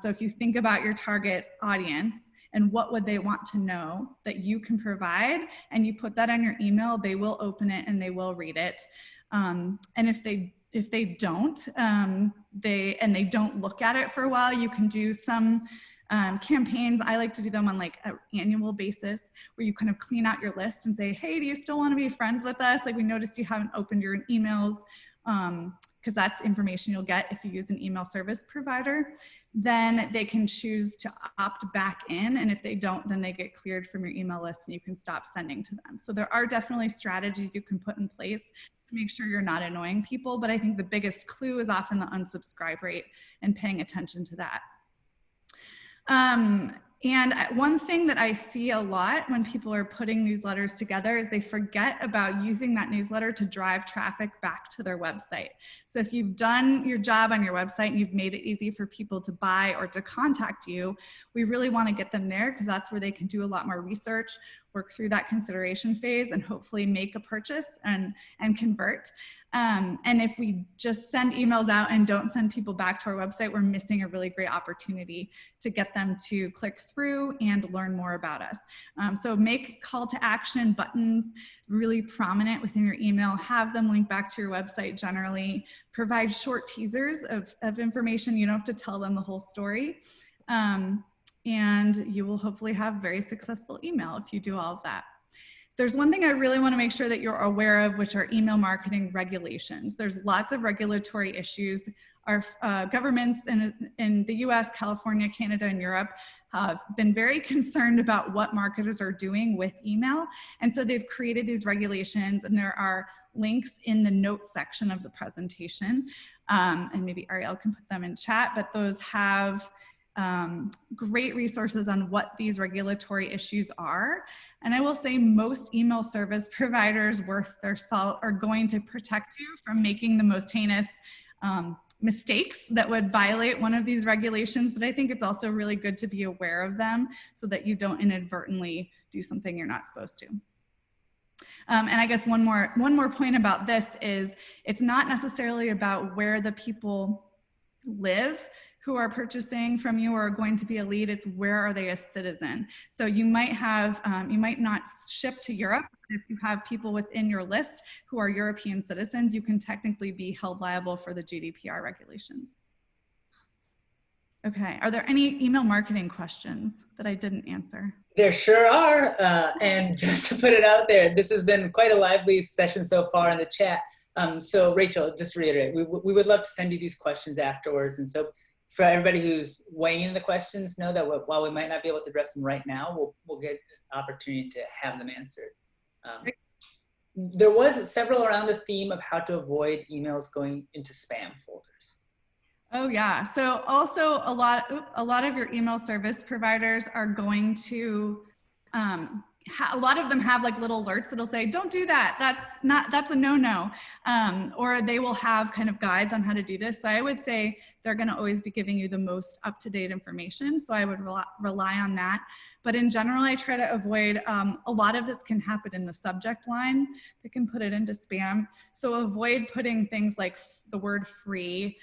So if you think about your target audience, and what would they want to know that you can provide, and you put that on your email, they will open it and they will read it. And if they don't, they don't look at it for a while, you can do some campaigns. I like to do them on like an annual basis, where you kind of clean out your list and say, hey, do you still want to be friends with us? Like, we noticed you haven't opened your emails. Because that's information you'll get if you use an email service provider. Then they can choose to opt back in, and if they don't, then they get cleared from your email list and you can stop sending to them. So there are definitely strategies you can put in place to make sure you're not annoying people, but I think the biggest clue is often the unsubscribe rate and paying attention to that. And one thing that I see a lot when people are putting newsletters together is they forget about using that newsletter to drive traffic back to their website. So if you've done your job on your website and you've made it easy for people to buy or to contact you, we really want to get them there because that's where they can do a lot more research, work through that consideration phase, and hopefully make a purchase and convert. And if we just send emails out and don't send people back to our website, we're missing a really great opportunity to get them to click through and learn more about us. So make call to action buttons really prominent within your email, have them link back to your website generally, provide short teasers of information. You don't have to tell them the whole story. And you will hopefully have very successful email if you do all of that. There's one thing I really want to make sure that you're aware of, which are email marketing regulations. There's lots of regulatory issues. Our governments in the US, California, Canada, and Europe have been very concerned about what marketers are doing with email. And so they've created these regulations, and there are links in the notes section of the presentation. And maybe Ariel can put them in chat, but those have great resources on what these regulatory issues are. And I will say most email service providers worth their salt are going to protect you from making the most heinous mistakes that would violate one of these regulations. But I think it's also really good to be aware of them so that you don't inadvertently do something you're not supposed to. And I guess one more point about this is it's not necessarily about where the people live who are purchasing from you or are going to be a lead. It's where are they a citizen. So you might have, you might not ship to Europe. If you have people within your list who are European citizens, you can technically be held liable for the GDPR regulations. Okay, are there any email marketing questions that I didn't answer? There sure are, and just to put it out there, this has been quite a lively session so far in the chat. So Rachel, just to reiterate, we would love to send you these questions afterwards, and so for everybody who's weighing in the questions, know that while we might not be able to address them right now, we'll get an opportunity to have them answered. There was several around the theme of how to avoid emails going into spam folders. Oh yeah, so also a lot of your email service providers are going to, a lot of them have like little alerts that'll say, don't do that, that's a no-no. Or they will have kind of guides on how to do this. So I would say they're gonna always be giving you the most up-to-date information. So I would rely on that. But in general, I try to avoid, a lot of this can happen in the subject line. They can put it into spam. So avoid putting things like the word free,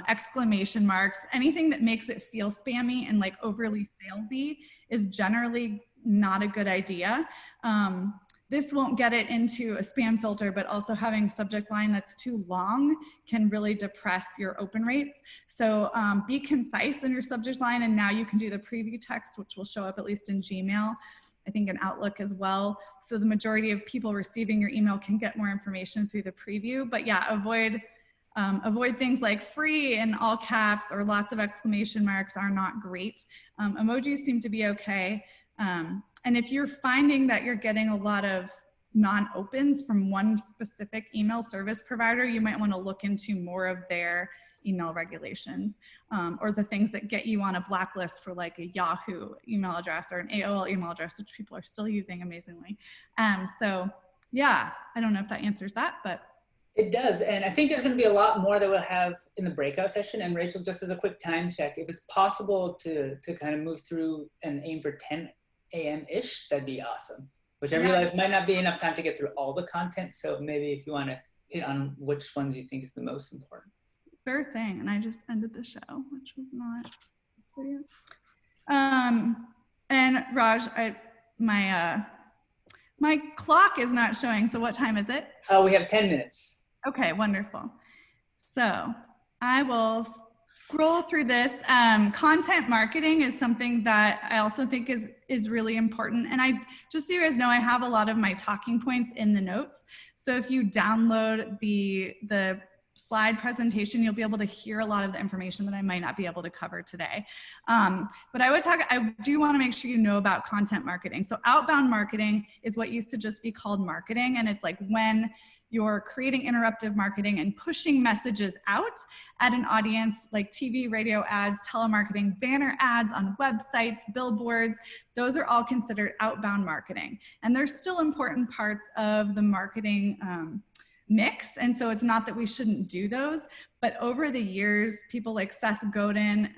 exclamation marks, anything that makes it feel spammy and like overly salesy is generally not a good idea. This won't get it into a spam filter, but also having a subject line that's too long can really depress your open rates. So be concise in your subject line, and now you can do the preview text, which will show up at least in Gmail, I think in Outlook as well. So the majority of people receiving your email can get more information through the preview. But yeah, avoid things like free in all caps or lots of exclamation marks are not great. Emojis seem to be okay. And if you're finding that you're getting a lot of non-opens from one specific email service provider, you might want to look into more of their email regulations, or the things that get you on a blacklist for like a Yahoo email address or an AOL email address, which people are still using amazingly. So yeah, I don't know if that answers that, but. It does, and I think there's going to be a lot more that we'll have in the breakout session. And Rachel, just as a quick time check, if it's possible to kind of move through and aim for 10 a.m.-ish, that'd be awesome. Which I realize might not be enough time to get through all the content, so maybe if you want to hit on which ones you think is the most important. Sure thing, and I just ended the show, which was not clear. And Raj, my clock is not showing, so what time is it? We have 10 minutes. Okay, wonderful. So I will scroll through this. Content marketing is something that I also think is really important. And just so you guys know, I have a lot of my talking points in the notes. So if you download the slide presentation, you'll be able to hear a lot of the information that I might not be able to cover today. But I do want to make sure you know about content marketing. So outbound marketing is what used to just be called marketing. And it's like when you're creating interruptive marketing and pushing messages out at an audience, like TV, radio ads, telemarketing, banner ads on websites, billboards. Those are all considered outbound marketing. And they're still important parts of the marketing mix. And so it's not that we shouldn't do those, but over the years, people like Seth Godin,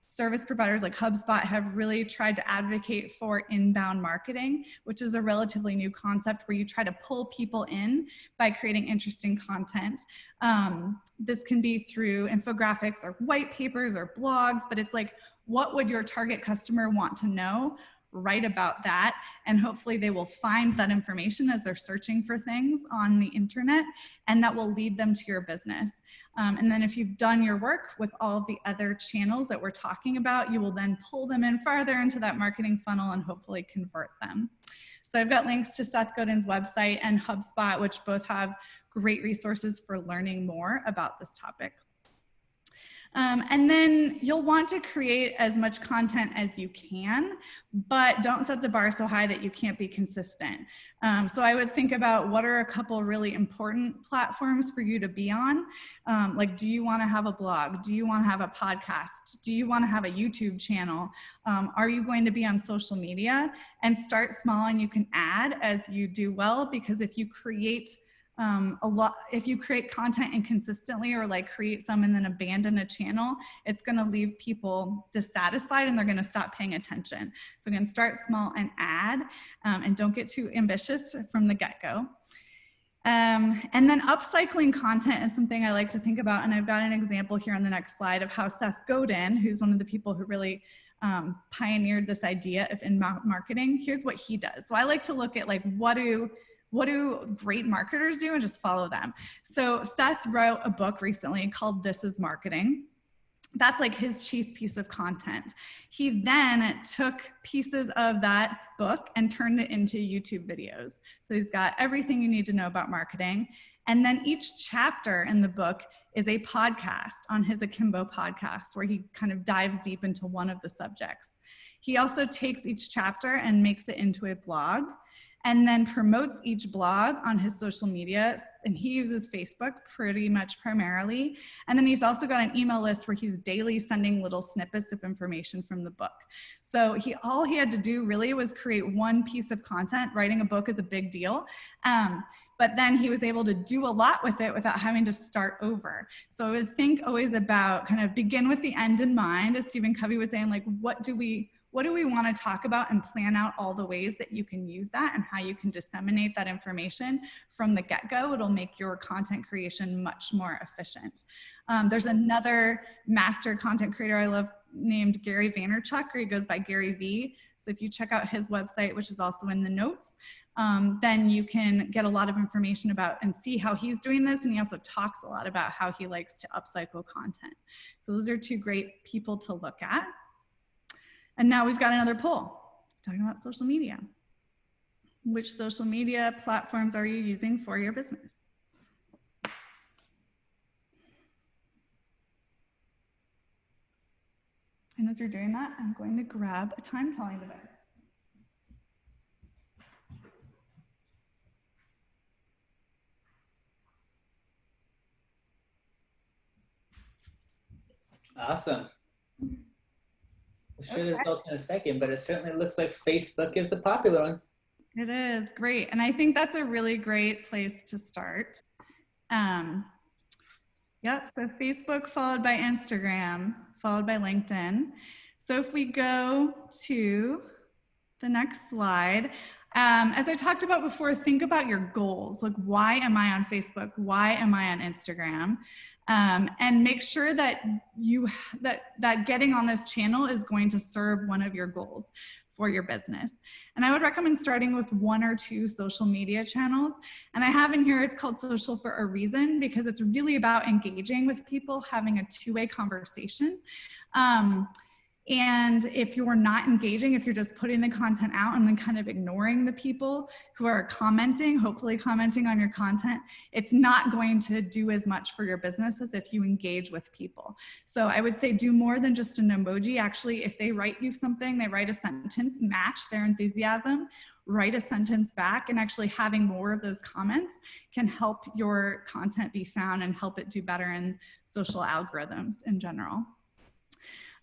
service providers like HubSpot have really tried to advocate for inbound marketing, which is a relatively new concept where you try to pull people in by creating interesting content. This can be through infographics or white papers or blogs, but it's like, what would your target customer want to know? Write about that, and hopefully they will find that information as they're searching for things on the internet, and that will lead them to your business. And then if you've done your work with all the other channels that we're talking about, you will then pull them in farther into that marketing funnel and hopefully convert them. So I've got links to Seth Godin's website and HubSpot, which both have great resources for learning more about this topic. And then you'll want to create as much content as you can, but don't set the bar so high that you can't be consistent. So I would think about what are a couple really important platforms for you to be on? Like, do you want to have a blog? Do you want to have a podcast? Do you want to have a YouTube channel? Are you going to be on social media? And start small, and you can add as you do well, because if you create if you create content inconsistently, or like create some and then abandon a channel, it's going to leave people dissatisfied and they're going to stop paying attention. So again, start small and add, and don't get too ambitious from the get-go. And then upcycling content is something I like to think about. And I've got an example here on the next slide of how Seth Godin, who's one of the people who really pioneered this idea of inbound marketing, here's what he does. So I like to look at like, what do great marketers do, and just follow them. So Seth wrote a book recently called This Is Marketing. That's like his chief piece of content. He then took pieces of that book and turned it into YouTube videos. So he's got everything you need to know about marketing. And then each chapter in the book is a podcast on his Akimbo podcast, where he kind of dives deep into one of the subjects. He also takes each chapter and makes it into a blog, and then promotes each blog on his social media. And he uses Facebook pretty much primarily. And then he's also got an email list where he's daily sending little snippets of information from the book. So all he had to do really was create one piece of content. Writing a book is a big deal. But then he was able to do a lot with it without having to start over. So I would think always about kind of begin with the end in mind, as Stephen Covey was saying, like, what do we want to talk about, and plan out all the ways that you can use that and how you can disseminate that information from the get-go. It'll make your content creation much more efficient. There's another master content creator I love named Gary Vaynerchuk, or he goes by Gary V. So if you check out his website, which is also in the notes, then you can get a lot of information about and see how he's doing this. And he also talks a lot about how he likes to upcycle content. So those are two great people to look at. And now we've got another poll talking about social media. Which social media platforms are you using for your business? And as you're doing that, I'm going to grab a time-telling device. Awesome. We'll share the results in a second, but it certainly looks like Facebook is the popular one. It is great. And I think that's a really great place to start. Yep, so Facebook followed by Instagram, followed by LinkedIn. So if we go to the next slide, as I talked about before, think about your goals. Like, why am I on Facebook? Why am I on Instagram? And make sure that that getting on this channel is going to serve one of your goals for your business. And I would recommend starting with 1 or 2 social media channels. And I have in here, it's called Social for a reason, because it's really about engaging with people, having a two-way conversation. And if you're not engaging, if you're just putting the content out and then kind of ignoring the people who are commenting, hopefully commenting on your content, it's not going to do as much for your business as if you engage with people. So I would say do more than just an emoji. Actually, if they write you something, they write a sentence, match their enthusiasm, write a sentence back, and actually having more of those comments can help your content be found and help it do better in social algorithms in general.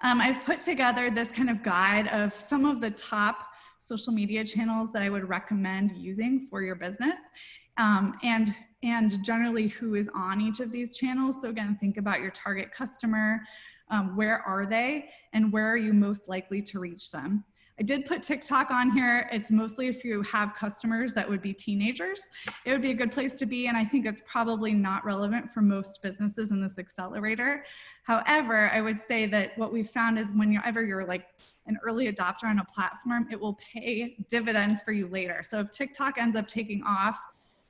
I've put together this kind of guide of some of the top social media channels that I would recommend using for your business, and generally who is on each of these channels. So again, think about your target customer, where are they, and where are you most likely to reach them. I did put TikTok on here. It's mostly if you have customers that would be teenagers. It would be a good place to be, and I think it's probably not relevant for most businesses in this accelerator. However, I would say that what we've found is whenever you're like an early adopter on a platform, it will pay dividends for you later. So if TikTok ends up taking off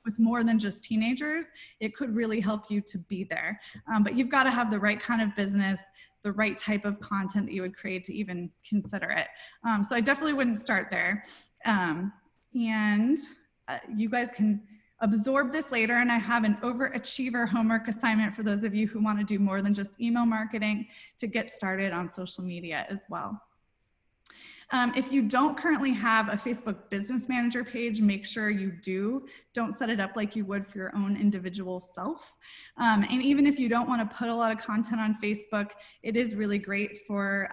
with more than just teenagers, it could really help you to be there. But you've got to have the right kind of business, the right type of content that you would create to even consider it. So I definitely wouldn't start there. You guys can absorb this later, and I have an overachiever homework assignment for those of you who want to do more than just email marketing to get started on social media as well. If you don't currently have a Facebook Business Manager page, make sure you do. Don't set it up like you would for your own individual self. And even if you don't want to put a lot of content on Facebook, it is really great for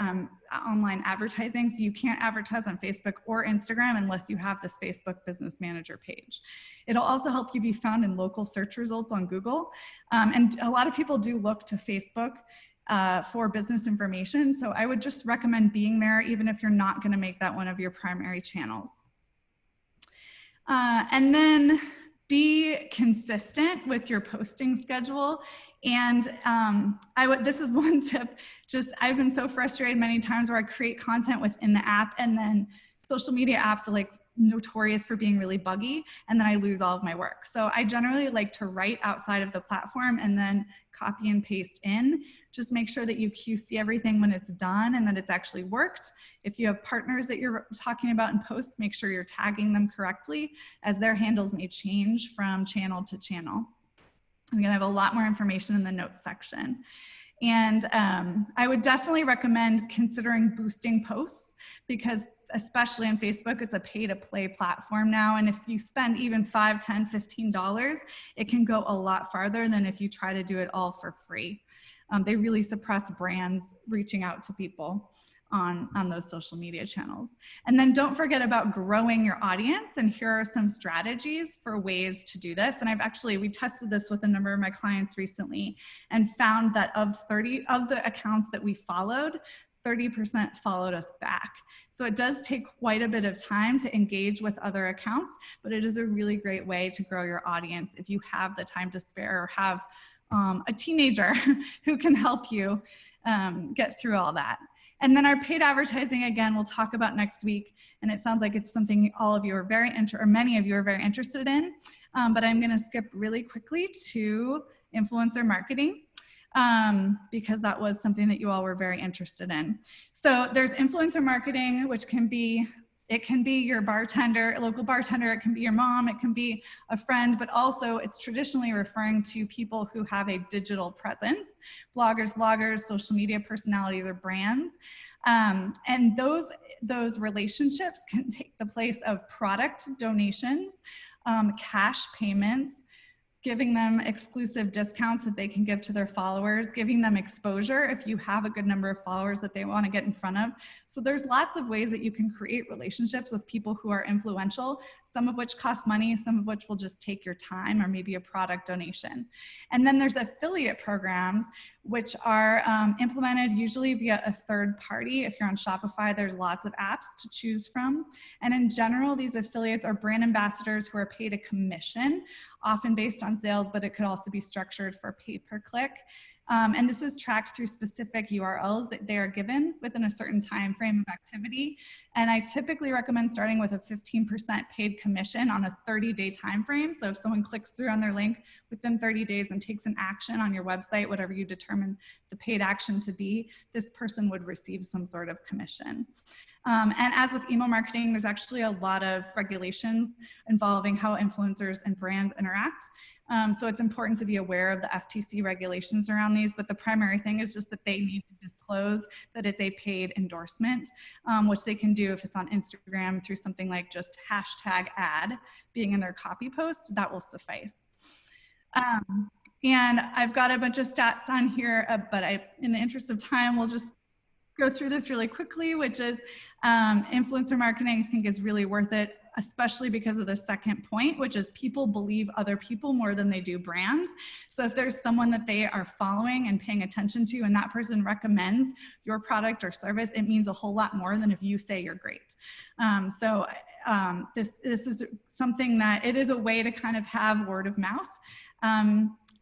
online advertising. So you can't advertise on Facebook or Instagram unless you have this Facebook Business Manager page. It'll also help you be found in local search results on Google. And a lot of people do look to Facebook for business information. So I would just recommend being there, even if you're not going to make that one of your primary channels. And then be consistent with your posting schedule. And this is one tip, I've been so frustrated many times where I create content within the app, and then social media apps are like notorious for being really buggy, and then I lose all of my work. So I generally like to write outside of the platform and then copy and paste in. Just make sure that you QC everything when it's done and that it's actually worked. If you have partners that you're talking about in posts, make sure you're tagging them correctly, as their handles may change from channel to channel. I'm gonna have a lot more information in the notes section. And I would definitely recommend considering boosting posts, because especially on Facebook, it's a pay-to-play platform now. And if you spend even $5, $10, $15, it can go a lot farther than if you try to do it all for free. They really suppress brands reaching out to people on those social media channels. And then don't forget about growing your audience. And here are some strategies for ways to do this. And we tested this with a number of my clients recently and found that of the accounts that we followed, 30% followed us back. So it does take quite a bit of time to engage with other accounts, but it is a really great way to grow your audience if you have the time to spare or have a teenager who can help you get through all that. And then our paid advertising, again, we'll talk about next week. And it sounds like it's something all of you are many of you are very interested in. But I'm gonna skip really quickly to influencer marketing, because that was something that you all were very interested in. So there's influencer marketing, which can be your bartender, a local bartender, it can be your mom, it can be a friend, but also it's traditionally referring to people who have a digital presence, bloggers, vloggers, social media personalities, or brands. And those relationships can take the place of product donations, cash payments, giving them exclusive discounts that they can give to their followers, giving them exposure if you have a good number of followers that they want to get in front of. So there's lots of ways that you can create relationships with people who are influential, some of which cost money, some of which will just take your time or maybe a product donation. And then there's affiliate programs, which are implemented usually via a third party. If you're on Shopify, there's lots of apps to choose from. And in general, these affiliates are brand ambassadors who are paid a commission, often based on sales, but it could also be structured for pay per click. And this is tracked through specific URLs that they are given within a certain time frame of activity. And I typically recommend starting with a 15% paid commission on a 30-day time frame. So if someone clicks through on their link within 30 days and takes an action on your website, whatever you determine the paid action to be, this person would receive some sort of commission. And as with email marketing, there's actually a lot of regulations involving how influencers and brands interact. So it's important to be aware of the FTC regulations around these, but the primary thing is just that they need to disclose that it's a paid endorsement, which they can do if it's on Instagram through something like just #ad being in their copy post. That will suffice. And I've got a bunch of stats on here, but in the interest of time, we'll just go through this really quickly, which is influencer marketing, I think, is really worth it, especially because of the second point, which is people believe other people more than they do brands. So if there's someone that they are following and paying attention to, and that person recommends your product or service, it means a whole lot more than if you say you're great. This is something that it is a way to kind of have word of mouth.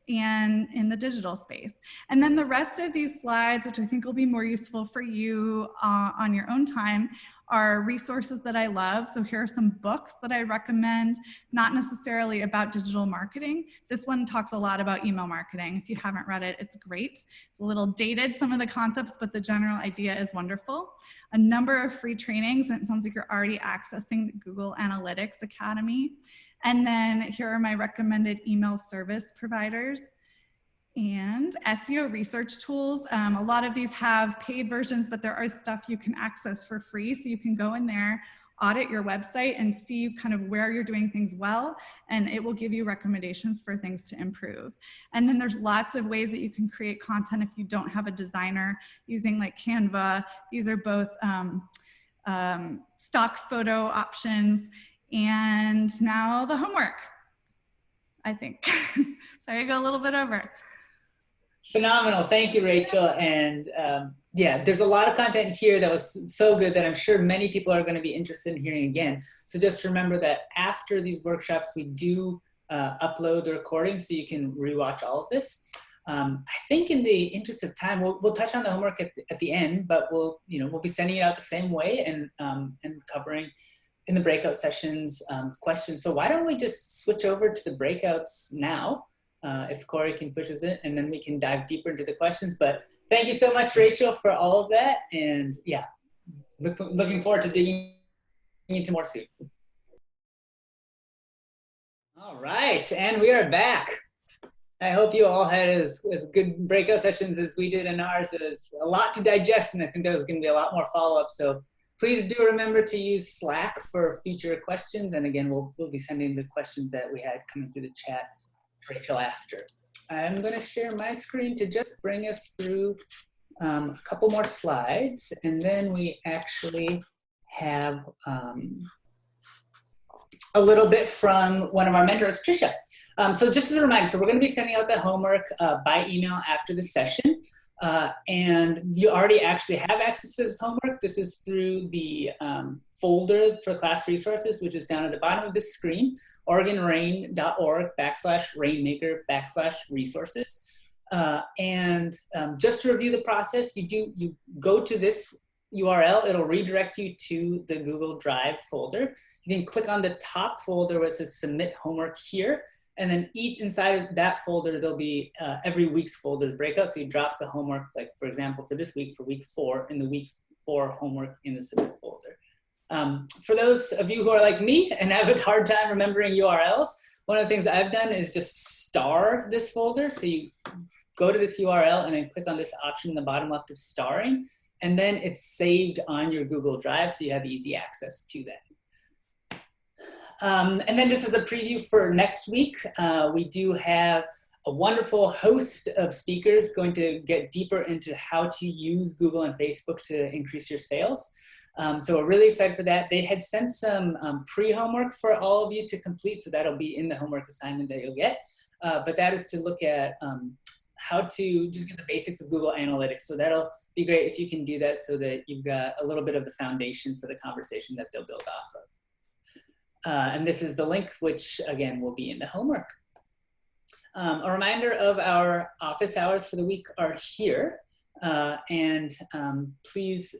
And in the digital space. And then the rest of these slides, which I think will be more useful for you on your own time, are resources that I love. So here are some books that I recommend, not necessarily about digital marketing. This one talks a lot about email marketing. If you haven't read it, it's great. It's a little dated, some of the concepts, but the general idea is wonderful. A number of free trainings, and it sounds like you're already accessing the Google Analytics Academy. And then here are my recommended email service providers and SEO research tools. A lot of these have paid versions, but there are stuff you can access for free. So you can go in there, audit your website and see kind of where you're doing things well, and it will give you recommendations for things to improve. And then there's lots of ways that you can create content if you don't have a designer, using like Canva. These are both stock photo options. And now the homework, I think. Sorry, I go a little bit over. Phenomenal. Thank you, Rachel. And yeah, there's a lot of content here that was so good that I'm sure many people are going to be interested in hearing again. So just remember that after these workshops, we do upload the recording so you can rewatch all of this. I think in the interest of time, we'll touch on the homework at the end, but we'll be sending it out the same way and covering in the breakout sessions questions. So why don't we just switch over to the breakouts now, if Corey can push us in, and then we can dive deeper into the questions. But thank you so much, Rachel, for all of that. And yeah, looking forward to digging into more soon. All right, and we are back. I hope you all had as good breakout sessions as we did in ours. There's a lot to digest, and I think there's going to be a lot more follow-up. So please do remember to use Slack for future questions. And again, we'll be sending the questions that we had coming through the chat to Rachel after. I'm going to share my screen to just bring us through a couple more slides. And then we actually have a little bit from one of our mentors, Trisha. So just as a reminder, so we're going to be sending out the homework by email after the session. And you already actually have access to this homework. This is through the folder for class resources, which is down at the bottom of this screen, OregonRain.org/RAINmaker/resources. And just to review the process, you go to this URL, it'll redirect you to the Google Drive folder. You can click on the top folder where it says submit homework here. And then inside of that folder, there'll be every week's folders breakout. So you drop the homework, like for example, for this week, for week 4, in the week 4 homework in the submit folder. For those of you who are like me and have a hard time remembering URLs, one of the things I've done is just star this folder. So you go to this URL and then click on this option in the bottom left of starring, and then it's saved on your Google Drive, so you have easy access to that. And then just as a preview for next week, we do have a wonderful host of speakers going to get deeper into how to use Google and Facebook to increase your sales. So we're really excited for that. They had sent some pre-homework for all of you to complete, so that'll be in the homework assignment that you'll get. But that is to look at how to just get the basics of Google Analytics. So that'll be great if you can do that so that you've got a little bit of the foundation for the conversation that they'll build off of. And this is the link, which again will be in the homework. A reminder of our office hours for the week are here. Please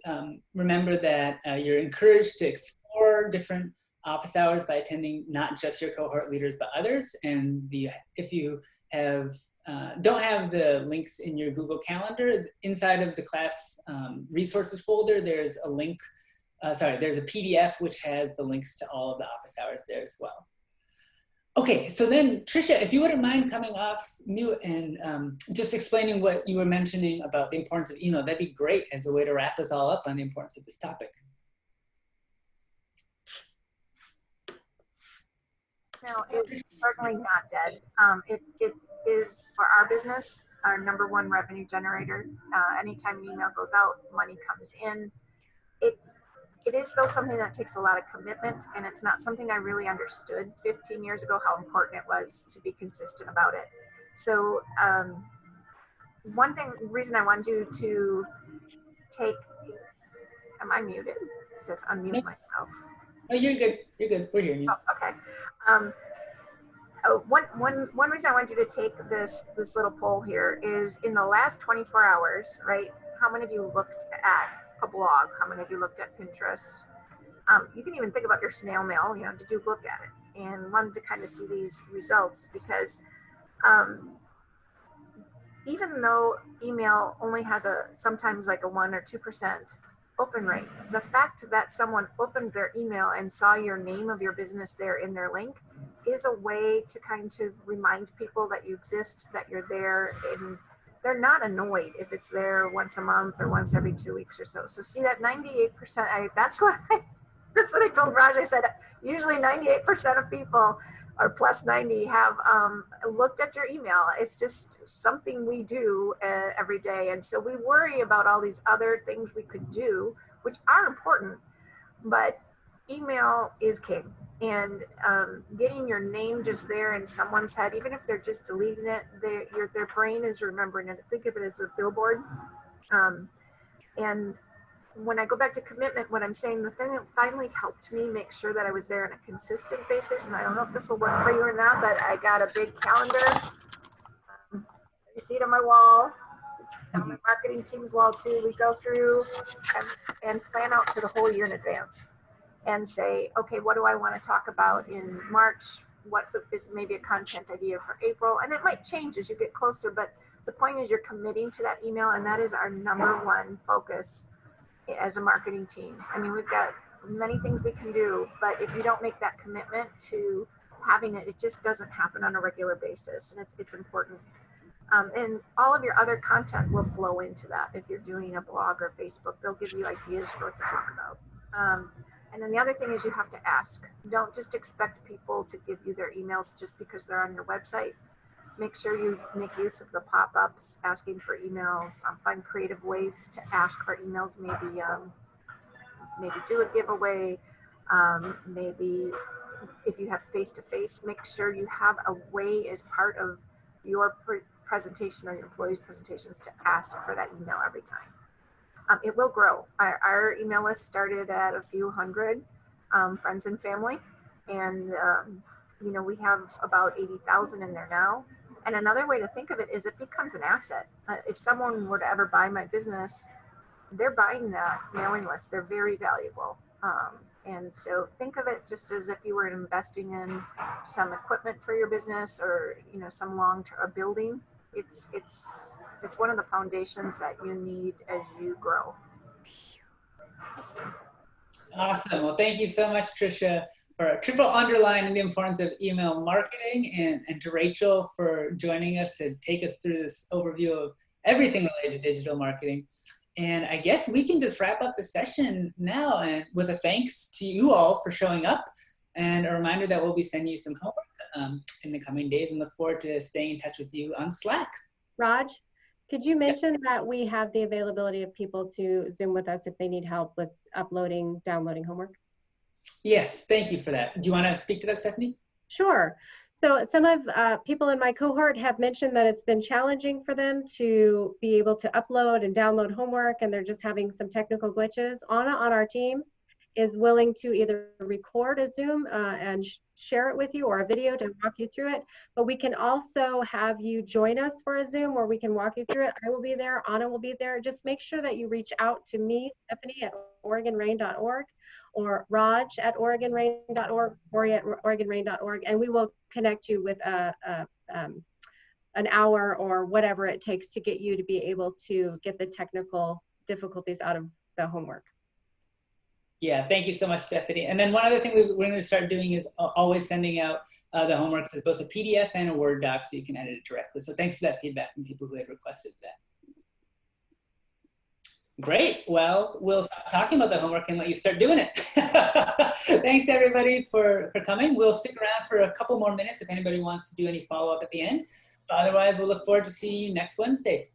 remember that you're encouraged to explore different office hours by attending not just your cohort leaders, but others. And if you don't have the links in your Google Calendar, inside of the class resources folder, there's a link, there's a PDF which has the links to all of the office hours there as well. Okay, so then Tricia, if you wouldn't mind coming off mute and just explaining what you were mentioning about the importance of email, that'd be great as a way to wrap us all up on the importance of this topic. Email is certainly not dead. It is, for our business, our #1 revenue generator. Anytime an email goes out, money comes in. It is, though, something that takes a lot of commitment, and it's not something I really understood 15 years ago, how important it was to be consistent about it. So reason I wanted you to take, am I muted? It says unmute myself. No, you're good. You're good. We're hearing you. Oh, okay. One reason I want you to take this little poll here is, in the last 24 hours, right? How many of you looked at a blog? How many of you looked at Pinterest? You can even think about your snail mail. Did you look at it? And wanted to kind of see these results, because even though email only has sometimes like a 1 or 2% open rate, the fact that someone opened their email and saw your name of your business there in their link is a way to kind of remind people that you exist, that you're there, and they're not annoyed if it's there once a month or once every 2 weeks or so. So see that 98%, that's what I told Raj. I said, usually 98% of people, or plus 90, have looked at your email. It's just something we do every day. And so we worry about all these other things we could do, which are important, but email is king. And getting your name just there in someone's head, even if they're just deleting it, their brain is remembering it. Think of it as a billboard. And when I go back to commitment, what I'm saying, the thing that finally helped me make sure that I was there on a consistent basis, and I don't know if this will work for you or not, but I got a big calendar. You see it on my wall. It's on my marketing team's wall too. We go through and plan out for the whole year in advance and say, okay, what do I want to talk about in March? What is maybe a content idea for April? And it might change as you get closer, but the point is you're committing to that email, and that is our #1 focus as a marketing team. I mean, we've got many things we can do, but if you don't make that commitment to having it, it just doesn't happen on a regular basis, and it's important. And all of your other content will flow into that. If you're doing a blog or Facebook, they'll give you ideas for what to talk about. And then the other thing is you have to ask. Don't just expect people to give you their emails just because they're on your website. Make sure you make use of the pop-ups asking for emails. Find creative ways to ask for emails. Maybe do a giveaway. Maybe if you have face-to-face, make sure you have a way as part of your presentation or your employees' presentations to ask for that email every time. It will grow. Our email list started at a few hundred friends and family, and we have about 80,000 in there now. And another way to think of it is it becomes an asset. If someone were to ever buy my business, they're buying that mailing list. They're very valuable. And so think of it just as if you were investing in some equipment for your business, or some long-term building. It's one of the foundations that you need as you grow. Awesome. Well, thank you so much, Tricia, for triple underlining the importance of email marketing, and to Rachel for joining us to take us through this overview of everything related to digital marketing. And I guess we can just wrap up the session now, and with a thanks to you all for showing up, and a reminder that we'll be sending you some homework in the coming days, and look forward to staying in touch with you on Slack. Raj, could you mention that we have the availability of people to Zoom with us if they need help with uploading, downloading homework? Yes, thank you for that. Do you want to speak to that, Stephanie? Sure. So some of people in my cohort have mentioned that it's been challenging for them to be able to upload and download homework, and they're just having some technical glitches. Anna on our team is willing to either record a Zoom and share it with you, or a video to walk you through it. But we can also have you join us for a Zoom where we can walk you through it. I will be there, Anna will be there. Just make sure that you reach out to me, Stephanie, at OregonRain.org, or Raj at OregonRain.org, or at OregonRain.org, and we will connect you with an hour or whatever it takes to get you to be able to get the technical difficulties out of the homework. Yeah, thank you so much, Stephanie. And then one other thing we're going to start doing is always sending out the homeworks as both a PDF and a Word doc, so you can edit it directly. So thanks for that feedback from people who had requested that. Great. Well, we'll stop talking about the homework and let you start doing it. Thanks, everybody, for coming. We'll stick around for a couple more minutes if anybody wants to do any follow-up at the end. Otherwise, we'll look forward to seeing you next Wednesday.